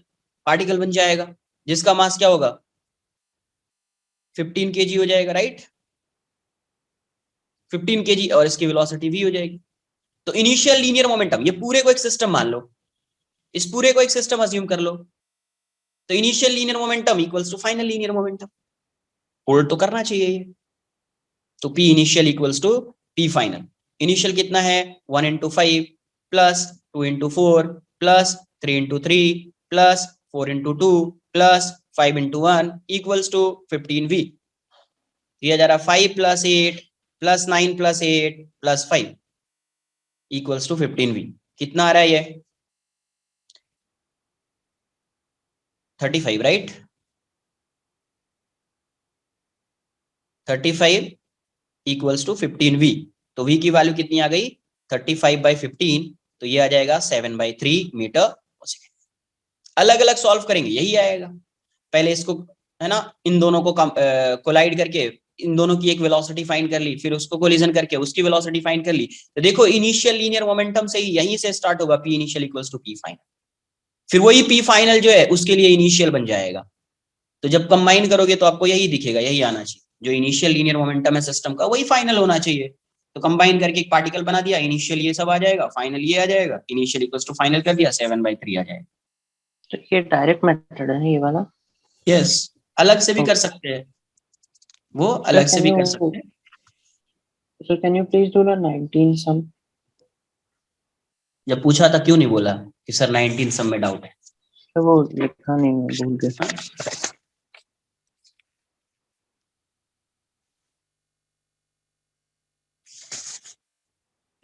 पार्टिकल बन जाएगा जिसका मास क्या होगा 15 kg हो जाएगा, राइट 15 kg, और इसकी वेलोसिटी v हो जाएगी। तो इनिशियल लीनियर मोमेंटम, ये पूरे को एक सिस्टम मान लो, इस पूरे को एक सिस्टम अज्यूम कर लो, तो initial linear momentum equals to final linear momentum, hold तो करना चाहिए ये। तो p initial equals to p final, initial कितना है 1 into 5 plus 2 into 4 plus 3 into 3 plus 4 into 2 plus 5 into 1 equals to 15v, दिया जा रहा 5 plus 8 plus 9 plus 8 plus 5 equals to 15v, कितना आ रहा है ये 35, राइट 35 इक्वल्स टू 15v, तो v की वैल्यू कितनी आ गई 35/15, तो ये आ जाएगा 7/3 मीटर पर सेकेंड। अलग अलग सॉल्व करेंगे यही आएगा। पहले इसको है ना, इन दोनों को कोलाइड करके इन दोनों की एक वेलोसिटी फाइंड कर ली, फिर उसको कोलिजन करके उसकी वेलोसिटी फाइंड कर ली। तो देखो इनिशियल लीनियर मोमेंटम से ही यहीं से स्टार्ट होगा, p initial equals to p final, फिर वही पी फाइनल जो है उसके लिए इनिशियल बन जाएगा। तो जब कंबाइन करोगे तो आपको यही दिखेगा, यही आना चाहिए, जो इनिशियल लीनियर मोमेंटम है सिस्टम का वही फाइनल होना चाहिए। तो कंबाइन करके एक पार्टिकल बना दिया, इनिशियल ये सब आ जाएगा, फाइनल ये आ जाएगा, इनिशियल इक्वल्स टू फाइनल कर दिया, 7/3 आ जाएगा। तो ये डायरेक्ट मेथड है ये वाला। यस, अलग से भी कर सकते हैं, वो अलग से भी कर सकते हैं। So can you please do the 19 sum? जब पूछा था क्यों नहीं बोला कि सर 19 सम में डाउट है? तो वो लिखा नहीं, मैं भूल गया।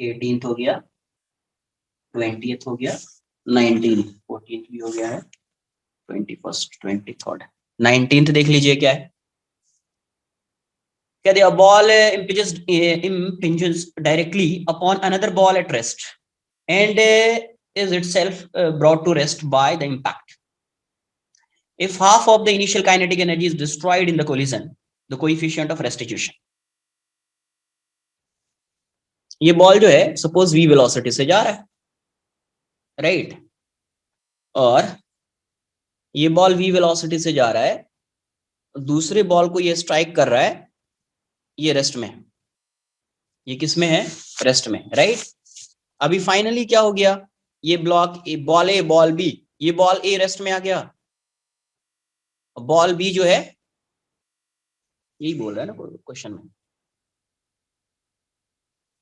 18th हो गया, 20th हो गया, 19th, 14th भी हो गया है, 21st, 23rd, 19th देख लीजिए क्या है। क्या दिया? Ball impinges directly upon another ball at rest and is itself brought to rest by the impact. If half of the initial kinetic energy is destroyed in the collision, the coefficient of restitution. ये ball जो है suppose v velocity से जा रहा है, right, और ये ball v velocity से जा रहा है, दूसरे बॉल को ये स्ट्राइक कर रहा है, ये रेस्ट में, ये किस में है? रेस्ट में, राइट। अभी फाइनली क्या हो गया? ये ब्लॉक बॉल ए बॉल बी, ये बॉल ए रेस्ट में आ गया, बॉल बी जो है यही बोल रहा है ना क्वेश्चन में,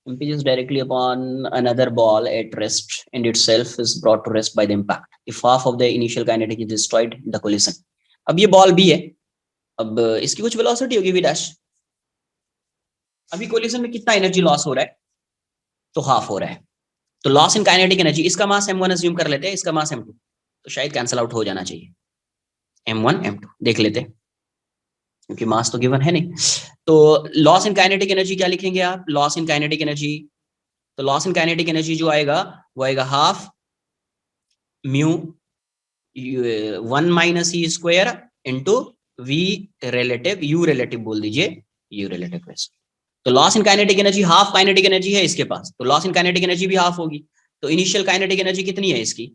impinges directly upon another ball at rest and itself is brought to rest by the impact if half of the initial kinetic is destroyed in the collision. अब ये बॉल बी है, अब इसकी कुछ वेलोसिटी होगी v dash, अभी collision में कितना एनर्जी लॉस हो रहा है? तो हाफ हो रहा है। तो लॉस इन काइनेटिक एनर्जी, इसका मास m1 अज्यूम कर लेते हैं, इसका मास m2, तो शायद कैंसिल आउट हो जाना चाहिए, m1 m2 देख लेते हैं क्योंकि मास तो गिवन है नहीं। तो लॉस इन काइनेटिक एनर्जी क्या लिखेंगे आप? लॉस इन काइनेटिक एनर्जी, तो लॉस इन काइनेटिक एनर्जी जो आएगा वो आएगा half mu 1 minus e square into v relative, u relative बोल दीजिए, यू रिलेटिव रेस्ट। तो loss in kinetic energy half kinetic energy है इसके पास, तो लॉस इन काइनेटिक एनर्जी भी हाफ होगी। तो इनिशियल काइनेटिक एनर्जी कितनी है इसकी?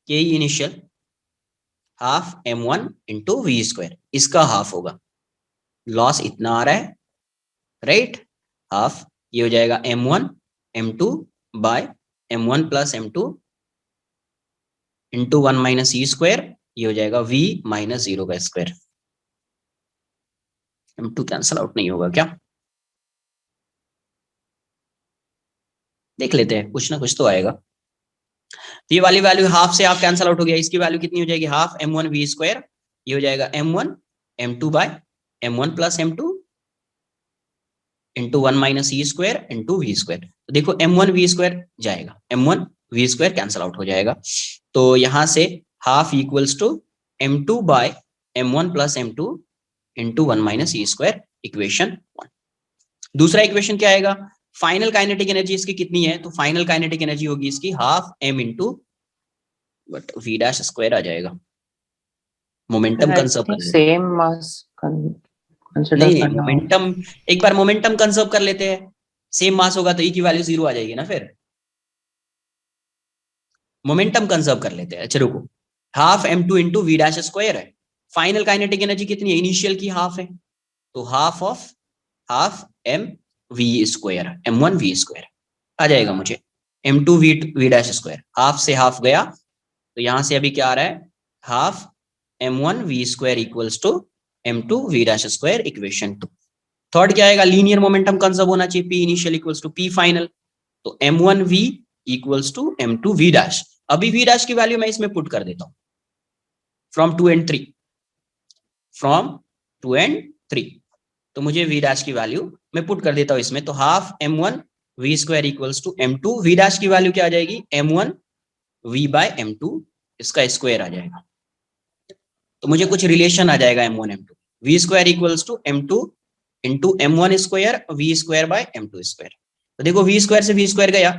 K initial half m1 into v square, इसका हाफ होगा, लॉस इतना आ रहा है, राइट, हाफ, ये हो जाएगा m1 m2 by m1 plus m2 into 1 minus e square, ये हो जाएगा v माइनस 0 का स्क्वायर। m2 कैंसल आउट नहीं होगा क्या? देख लेते हैं, कुछ ना कुछ तो आएगा। तो ये वाली वैल्यू हाफ से हाफ कैंसल आउट हो गया, इसकी वैल्यू कितनी हो जाएगी? हाफ m1 v स्क्वायर, ये हो जाएगा m1 m2 by m1 plus m2 into 1 minus e square into v square. तो देखो m1 v स्क्वायर जाएगा, m1 v square cancel out हो जाएगा, तो यहां से half equals to m2 by m1 plus m2 into 1 minus e square, equation 1। दूसरा equation क्या आएगा? फाइनल काइनेटिक एनर्जी इसकी कितनी है? तो फाइनल काइनेटिक एनर्जी होगी इसकी half m into but v dash square आ जाएगा। मोमेंटम कंजर्व कर सेम मास कंसीडर नहीं, करना। मोमेंटम एक बार मोमेंटम कंजर्व कर लेते हैं, सेम मास होगा तो e की वैल्यू 0 आ जाएगी ना, फिर मोमेंटम कंजर्व कर लेते हैं। अच्छा रुको, half m2 into v dash square है, फाइनल काइनेटिक एनर्जी कितनी है? इनिशियल की हाफ है, तो half of half m v square, m1 v square आ जाएगा मुझे, m2 v dash square, half से हाफ गया, तो यहां से अभी क्या आ रहा है? Half m1 v square equals to m2 v dash square, equation 2। Third क्या आएगा? लीनियर मोमेंटम कंजर्व होना चाहिए, p initial equals to p final, तो m1 v equals to m2 v dash. अभी v डैश की वैल्यू मैं इसमें put कर देता हूं, फ्रॉम 2 and 3, फ्रॉम 2 and 3, तो मुझे v डैश की वैल्यू मैं पुट कर देता हूं इसमें, तो half m1 v square equals to m2 v dash की वैल्यू क्या आ जाएगी? m1 v बाय m2, इसका स्क्वायर आ जाएगा, तो मुझे कुछ रिलेशन आ जाएगा m1 m2, v square equals to m2 into m1 square v square by m2 square. तो देखो v स्क्वायर से v स्क्वायर गया,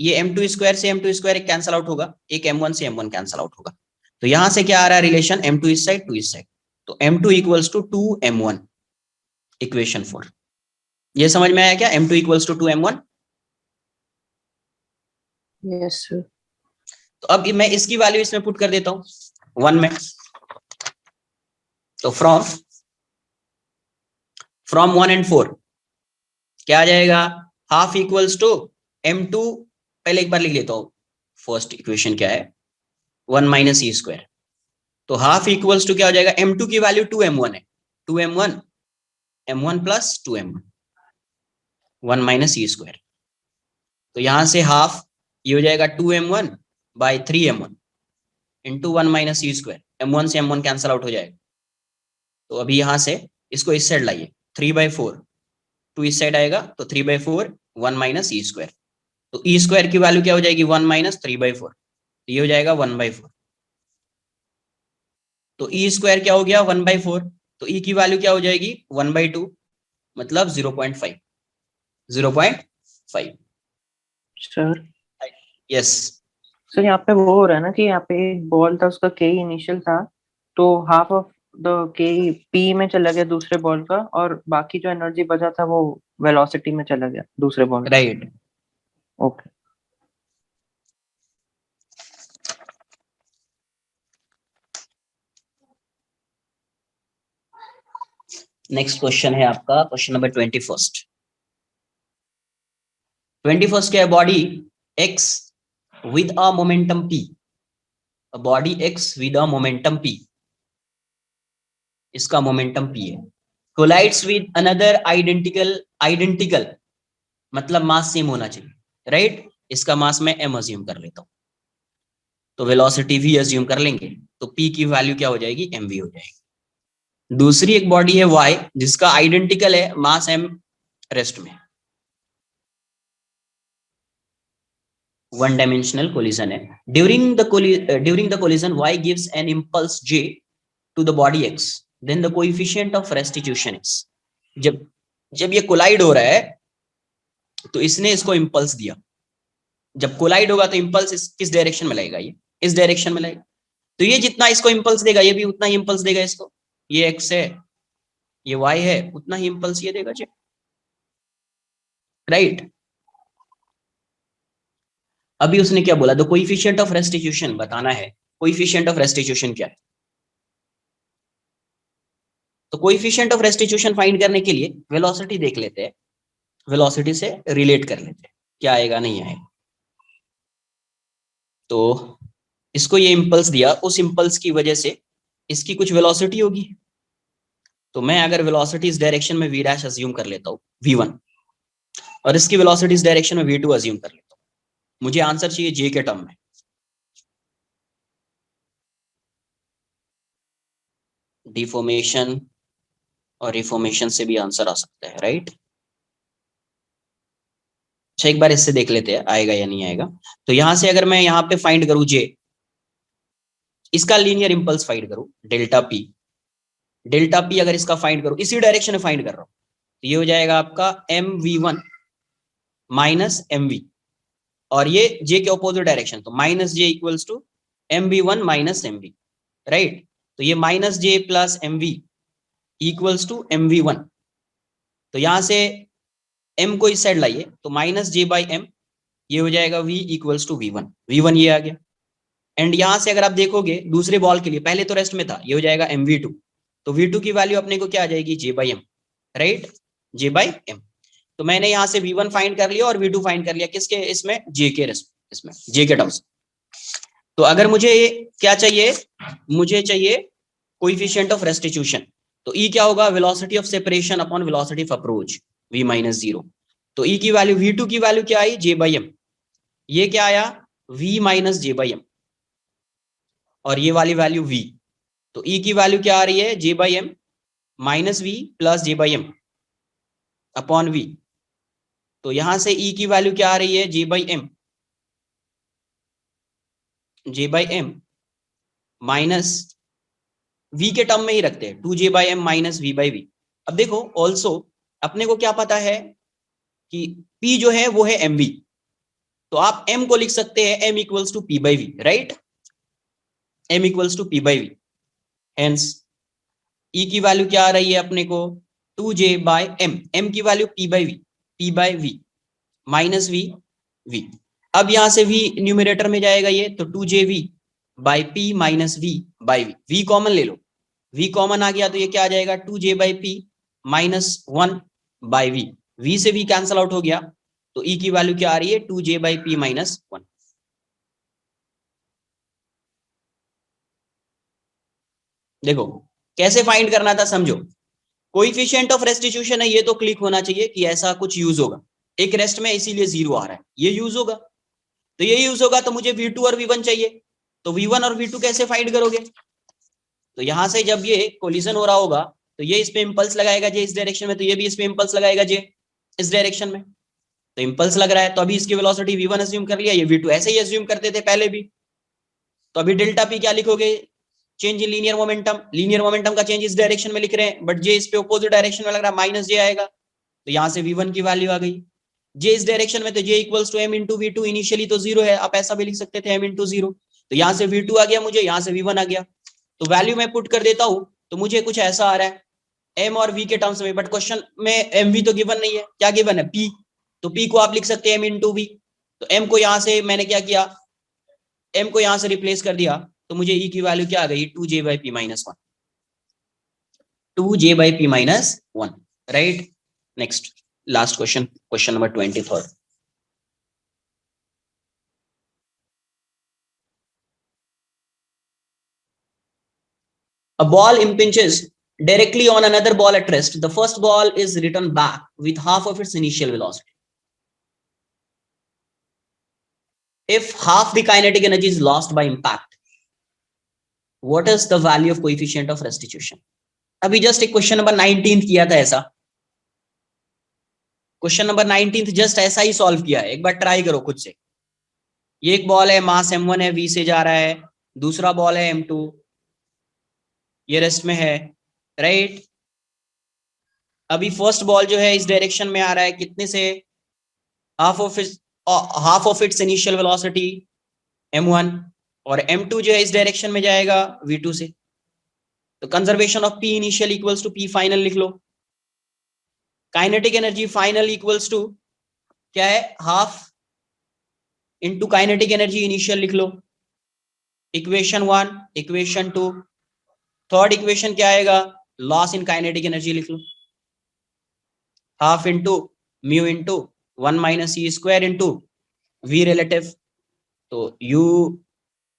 ये m2 स्क्वायर से m2 स्क्वायर कैंसल आउट होगा, एक m1 से m1 कैंसल आउट होगा, तो यहां से क्या आ रहा है रिलेशन, m2 इस साइड, 2 इस साइड, तो m2 equals to 2m1, equation 4। ये समझ में आया क्या, m2 equals to 2m1? Yes sir. तो अब मैं इसकी वैल्यू इसमें पुट कर देता हूं 1 में, तो फ्रॉम 1 and 4 क्या आ जाएगा, हाफ इक्वल्स टू m2, पहले एक बार लिख लेता हूं, फर्स्ट इक्वेशन क्या है, 1 माइनस ई स्क्वायर, तो हाफ इक्वल्स टू क्या हो जाएगा, m2 की वैल्यू 2m1 है, 2m1 m1 plus 2m1, 1 minus e square, तो यहां से हाफ ये हो जाएगा 2m1 by 3m1 into 1 minus e square, m1 से m1 कैंसल आउट हो जाएगा। तो अभी यहां से इसको इस साइड लाइए, 3/4, 2 इस साइड आएगा तो 3/4, 1 माइनस ई स्क्वायर, तो ई स्क्वायर की वैल्यू क्या हो जाएगी, 1 माइनस 3/4, तो ये हो जाएगा 1/4, तो ई स्क्वायर क्या हो गया 1/4, तो ई की वैल्यू क्या हो जाएगी 1/2, मतलब 0.5, 0.5। सर यस सर यहाँ पे वो हो रहा है ना कि यहाँ पे एक बॉल था, उसका के इनिशियल था, तो हाफ ऑफ द के पी में चला गया दूसरे बॉल का, और बाकी जो एनर्जी बचा था वो वेलोसिटी में चला गया दूसरे बॉल का। राइट। ओके। नेक्स्ट क्वेश्चन है आपका क्वेश्चन नंबर 21। 21 क्या है, body aches with a momentum p, body aches with a momentum p, इसका मोमेंटम p है, कोलाइड्स विद अनदर आइडेंटिकल मतलब मास सेम होना चाहिए, राइट, इसका मास मैं m अज्यूम कर लेता हूं, तो वेलोसिटी v अज्यूम कर लेंगे, तो p की वैल्यू क्या हो जाएगी, mv हो जाएगी। दूसरी एक बॉडी है y जिसका आइडेंटिकल है मास m रेस्ट में, वन डायमेंशनल कोलिजन है, during the collision y gives an impulse j to the body x, then the coefficient of restitution is, जब ये कोलाइड हो रहा है तो इसने इसको इंपल्स दिया, जब कोलाइड होगा तो इंपल्स किस डायरेक्शन में लगेगा, ये इस डायरेक्शन में लगेगा, तो ये जितना इसको इंपल्स देगा ये भी उतना ही इंपल्स देगा इसको, ये x है ये y है, उतना ही इंपल्स ये देगा जी, राइट। अभी उसने क्या बोला, द कोएफिशिएंट ऑफ रेस्टिट्यूशन बताना है, कोएफिशिएंट ऑफ रेस्टिट्यूशन क्या है, तो कोएफिशिएंट ऑफ रेस्टिट्यूशन फाइंड करने के लिए वेलोसिटी देख लेते हैं, वेलोसिटी से रिलेट कर लेते हैं क्या आएगा नहीं आएगा, तो इसको ये इंपल्स दिया, उस इंपल्स की वजह से इसकी कुछ वेलोसिटी होगी, तो मैं अगर वेलोसिटी इस डायरेक्शन में v डैश अज्यूम कर लेता हूँ v1, और इसकी वेलोसिटी इस डायरेक्शन में v2 अज्यूम कर लेता हूँ, मुझे आंसर चाहिए j के टर्म में, डिफॉर्मेशन और रिफॉर्मेशन से भी आंसर आ सकता है, राइट। अच्छा एक बार इससे देख लेते हैं आएगा या नहीं आएगा, तो यहां से अगर मैं यहाँ पे फाइंड करूं j, इसका लीनियर इंपल्स फाइंड करूं डेल्टा p अगर इसका फाइंड करूं, इसी डायरेक्शन में फाइंड कर रहा हूं, तो ये हो जाएगा आपका mv1 माइनस mv, और ये j के ऑपोजिट डायरेक्शन, तो minus j equals to mv1 minus mv, right, तो ये minus j plus mv equals to mv1, तो यहां से m को इस साइड लाइए, तो माइनस j बाई m, ये हो जाएगा v इक्वल्स टू v1 ये आ गया, एंड यहां से अगर आप देखोगे दूसरे बॉल के लिए, पहले तो रेस्ट में था, ये हो जाएगा mv2, तो v2 की वैल्यू अपने को क्या आ जाएगी j by m, right, j by m, तो मैंने यहां से v1 फाइंड कर लिया और v2 फाइंड कर लिया, किसके, इसमें j के इसमें j के टर्म्स। तो अगर मुझे क्या चाहिए, मुझे चाहिए कोएफिशिएंट ऑफ रेस्टिट्यूशन, तो E क्या होगा, velocity of separation upon velocity of approach v minus 0, तो E की वैल्यू, v2 की वैल्यू क्या आई j बाई m, ये क्या आया v minus j by m, और ये वाली वैल्यू v, तो E की वैल्यू क्या आ रही है j by m minus v plus j by m upon v, तो यहां से E की वैल्यू क्या आ रही है j by m minus v के टर्म में ही रखते हैं, 2j by m minus v by v। अब देखो ऑल्सो अपने को क्या पता है कि p जो है वो है mv, तो आप m को लिख सकते हैं m equals to p by v, right, m equals to p by v। Hence e की वैल्यू क्या आ रही है अपने को 2j बाय m की value p by v minus v। अब यहां से v न्यूमरेटर में जाएगा ये, तो 2jv by p minus v by v common ले लो, v कॉमन आ गया तो ये क्या आ जाएगा 2j by p minus 1 by v से v कैंसल आउट हो गया, तो e की वैल्यू क्या आ रही है 2j बाई p माइनस 1। देखो कैसे फाइंड करना था समझो, कोएफिशिएंट ऑफ रेस्टिट्यूशन है, ये तो क्लिक होना चाहिए कि ऐसा कुछ यूज होगा, एक रेस्ट में इसीलिए 0 आ रहा है, ये यूज होगा, तो ये यूज होगा, तो मुझे v2 और v1 चाहिए, तो v1 और v2 कैसे फाइंड करोगे, तो यहां से जब ये कोलिजन हो रहा होगा तो ये इस पे इंपल्स लगाएगा जे इस डायरेक्शन में, तो ये भी इस पे इंपल्स लगाएगा जे इस डायरेक्शन में, तो इंपल्स लग रहा है, तो अभी इसकी वेलोसिटी v1 अज्यूम कर लिया, ये v2 ऐसे ही अज्यूम करते थे पहले भी, तो अभी डेल्टा p क्या लिखोगे, चेंज इन लीनियर मोमेंटम का चेंज इस डायरेक्शन में लिख रहे हैं, बट जे इस पे अपोजिट डायरेक्शन में लग रहा है, माइनस जे आएगा, तो यहां से v1 की वैल्यू आ गई, जे इस डायरेक्शन में, तो J equals to m into v2, initially तो 0 है, आप ऐसा भी लिख सकते थे m इंटू 0, तो यहां से v2 आ गया मुझे, यहां से v1 आ गया, तो वैल्यू मैं पुट कर देता हूं, तो मुझे कुछ ऐसा आ रहा है m और v के टर्म्स में, बट क्वेश्चन में mv तो गिवन नहीं है, क्या गिवन है p, तो p को आप लिख सकते हैं m इंटू v, तो m को यहां से मैंने क्या किया, m को यहां से रिप्लेस कर दिया, तो मुझे e की वैल्यू क्या आ गई 2j by p minus 1, 2j by p minus 1, right. Next last question, question number 23। A ball impinges directly on another ball at rest. The first ball is returned back with half of its initial velocity. If half the kinetic energy is lost by impact, what is the value of coefficient of restitution? अभी just एक question number 19 किया था ऐसा, question number 19 just ऐसा ही solve किया है, एक बार try करो खुद से। ये एक बॉल है, मास m1 है, v से जा रहा है, दूसरा बॉल है m2, ये रेस्ट में है, राइट। अभी फर्स्ट बॉल जो है इस डायरेक्शन में आ रहा है, कितने से, half of its initial velocity m1, और m2 जो है इस डायरेक्शन में जाएगा v2 से, तो conservation of p initial equals to p final लिख लो, kinetic energy final equals to क्या है, half into kinetic energy initial लिख लो, इक्वेशन 1, इक्वेशन 2, थर्ड इक्वेशन क्या आएगा, लॉस इन काइनेटिक एनर्जी लिख लो, half into mu into 1 minus e square into v relative, तो u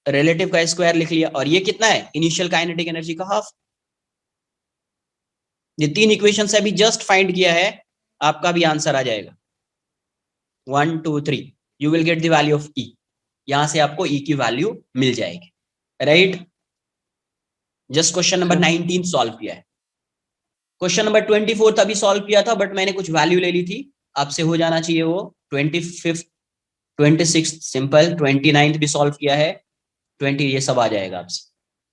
रिलेटिव का स्क्वायर लिख लिया, और ये कितना है, इनिशियल काइनेटिक एनर्जी का हाफ। ये तीन इक्वेशन से अभी जस्ट फाइंड किया है, आपका भी आंसर आ जाएगा 1 2 3, you will get the value of e, यहां से आपको e की वैल्यू मिल जाएगी, right. Just question number 19 solve किया है, क्वेश्चन नंबर 24 अभी सॉल्व किया था, बट मैंने कुछ वैल्यू ले ली थी, आपसे हो जाना चाहिए वो 25th 26th सिंपल, 29th भी सॉल्व किया है, 20 ये सब आ जाएगा आपसे,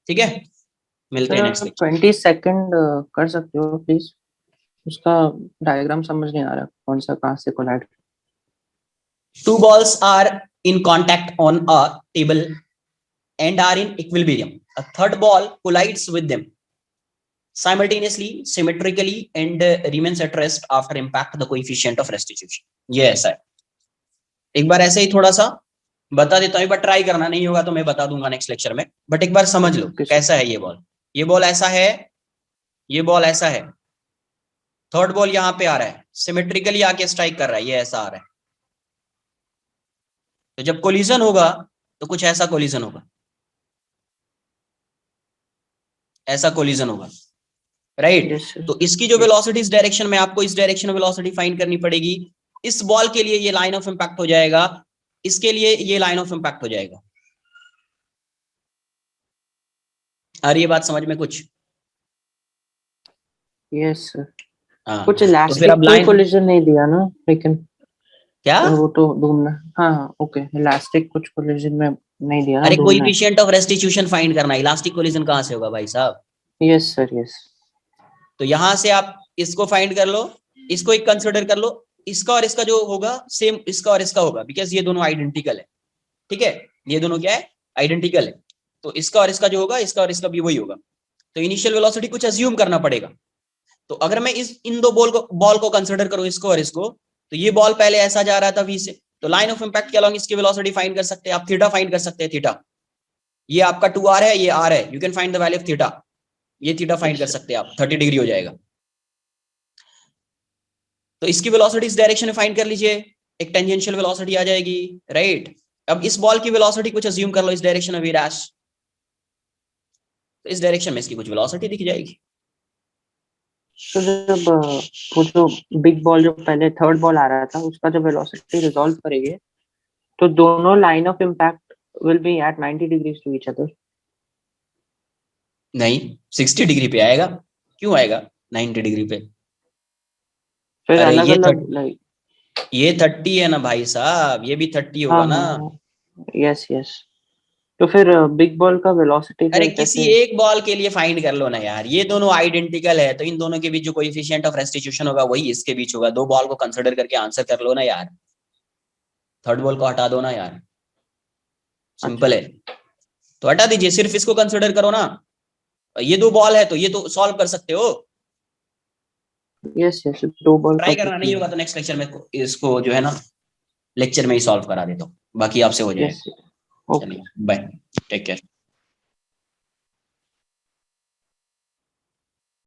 ठीक है। मिलते हैं नेक्स्ट लेक्चर। 22nd कर सकते हो प्लीज, उसका डायग्राम समझ नहीं आ रहा कौन सा कहां से collide. Two balls are in contact on a table and are in equilibrium. A third ball collides with them simultaneously, symmetrically, and remains at rest after impact. The coefficient of restitution. ये ऐसा है, एक बार ऐसे ही थोड़ा सा बता देता हूँ, एक बार ट्राई करना, नहीं होगा तो मैं बता दूंगा नेक्स्ट लेक्चर में, बट एक बार समझ लो कैसा है ये बॉल। ये बॉल ऐसा है, ये बॉल ऐसा है, थर्ड बॉल यहाँ पे आ रहा है, सिमेट्रिकली आके स्ट्राइक कर रहा है, ये ऐसा आ रहा है, तो जब कोलिजन होगा तो कुछ ऐसा कोलिजन होगा, ऐसा कोलिजन होगा, राइट। तो इसकी जो वेलोसिटी इस डायरेक्शन में, आपको इस डायरेक्शन में वेलोसिटी फाइंड करनी पड़ेगी। इस बॉल के लिए ये लाइन ऑफ इंपैक्ट हो जाएगा, इसके लिए ये लाइन ऑफ इंपैक्ट हो जाएगा। आ रही है बात समझ में कुछ? Yes sir. हाँ, कुछ तो फिर इलास्टिक अब लाइन कोलिजन नहीं दिया ना, लेकिन क्या, वो तो ढूंढना। हाँ ओके, इलास्टिक कुछ कोलिजन में नहीं दिया ना, अरे ढूंढना। कोएफिशिएंट ऑफ रेस्टिट्यूशन फाइंड करना, इलास्टिक कोलिजन कहां से होगा भाई साहब? Yes sir yes. तो यहां से आप इसको फाइंड कर लो, इसको एक कंसिडर कर लो, इसका और इसका जो होगा सेम इसका और इसका होगा, बिकॉज ये दोनों आइडेंटिकल है, ठीक है, ये दोनों क्या है, आइडेंटिकल है। तो इसका और इसका जो होगा, इसका और इसका भी वही होगा। तो इनिशियल वेलोसिटी कुछ अज्यूम करना पड़ेगा। तो अगर मैं इन दो बॉल को कंसिडर करूं, इसको और इसको, तो ये बॉल पहले ऐसा जा रहा था v से, तो लाइन ऑफ इंपैक्ट के अलॉन्ग इसकी वेलोसिटी फाइंड कर सकते हैं आप, थीटा फाइंड कर सकते हैं। थीटा ये आपका 2r है, ये r है, you can find the value of theta. ये थीटा फाइंड कर सकते हैं आप, 30 डिग्री हो जाएगा। तो इसकी वेलोसिटी इस डायरेक्शन में फाइंड कर लीजिए, एक टेंजेंशियल वेलोसिटी आ जाएगी, राइट। अब इस बॉल की वेलोसिटी कुछ अज्यूम कर लो इस डायरेक्शन में v डैश, तो इस डायरेक्शन में इसकी कुछ वेलोसिटी दिख जाएगी। तो जब वो जो बिग बॉल जो पहले थर्ड बॉल आ रहा था उसका जब वेलोसिटी रिजॉल्व करेंगे तो दोनों line of impact will be at 90 degrees to each other. नहीं, 60 डिग्री पे आएगा। क्यों आएगा 90 डिग्री पे? फिर अरे अलग ये अलग लाइक ये 30 है ना भाई साहब, ये भी 30 होगा ना। Yes yes. तो फिर बिग बॉल का वेलोसिटी अरे फिर किसी कैसे? एक बॉल के लिए फाइंड कर लो ना यार, ये दोनों आइडेंटिकल है तो इन दोनों के बीच जो कोएफिशिएंट ऑफ रेस्टिट्यूशन होगा वही इसके बीच होगा। दो बॉल को कंसिडर करके आंसर कर लो ना यार, थर्ड बॉल को हटा दो ना यार, सिंपल है। तो हटा दीजिए, सिर्फ इसको कंसिडर करो ना। ये दो बॉल है तो ये तो सॉल्व कर सकते हो। यस यस, दो बॉल ट्राई का करना नहीं होगा तो नेक्स्ट लेक्चर में इसको जो है ना लेक्चर में ही सॉल्व करा देता हूँ, बाकी आपसे हो जाएगा। Yes okay. चलिए बाय, टेक केयर।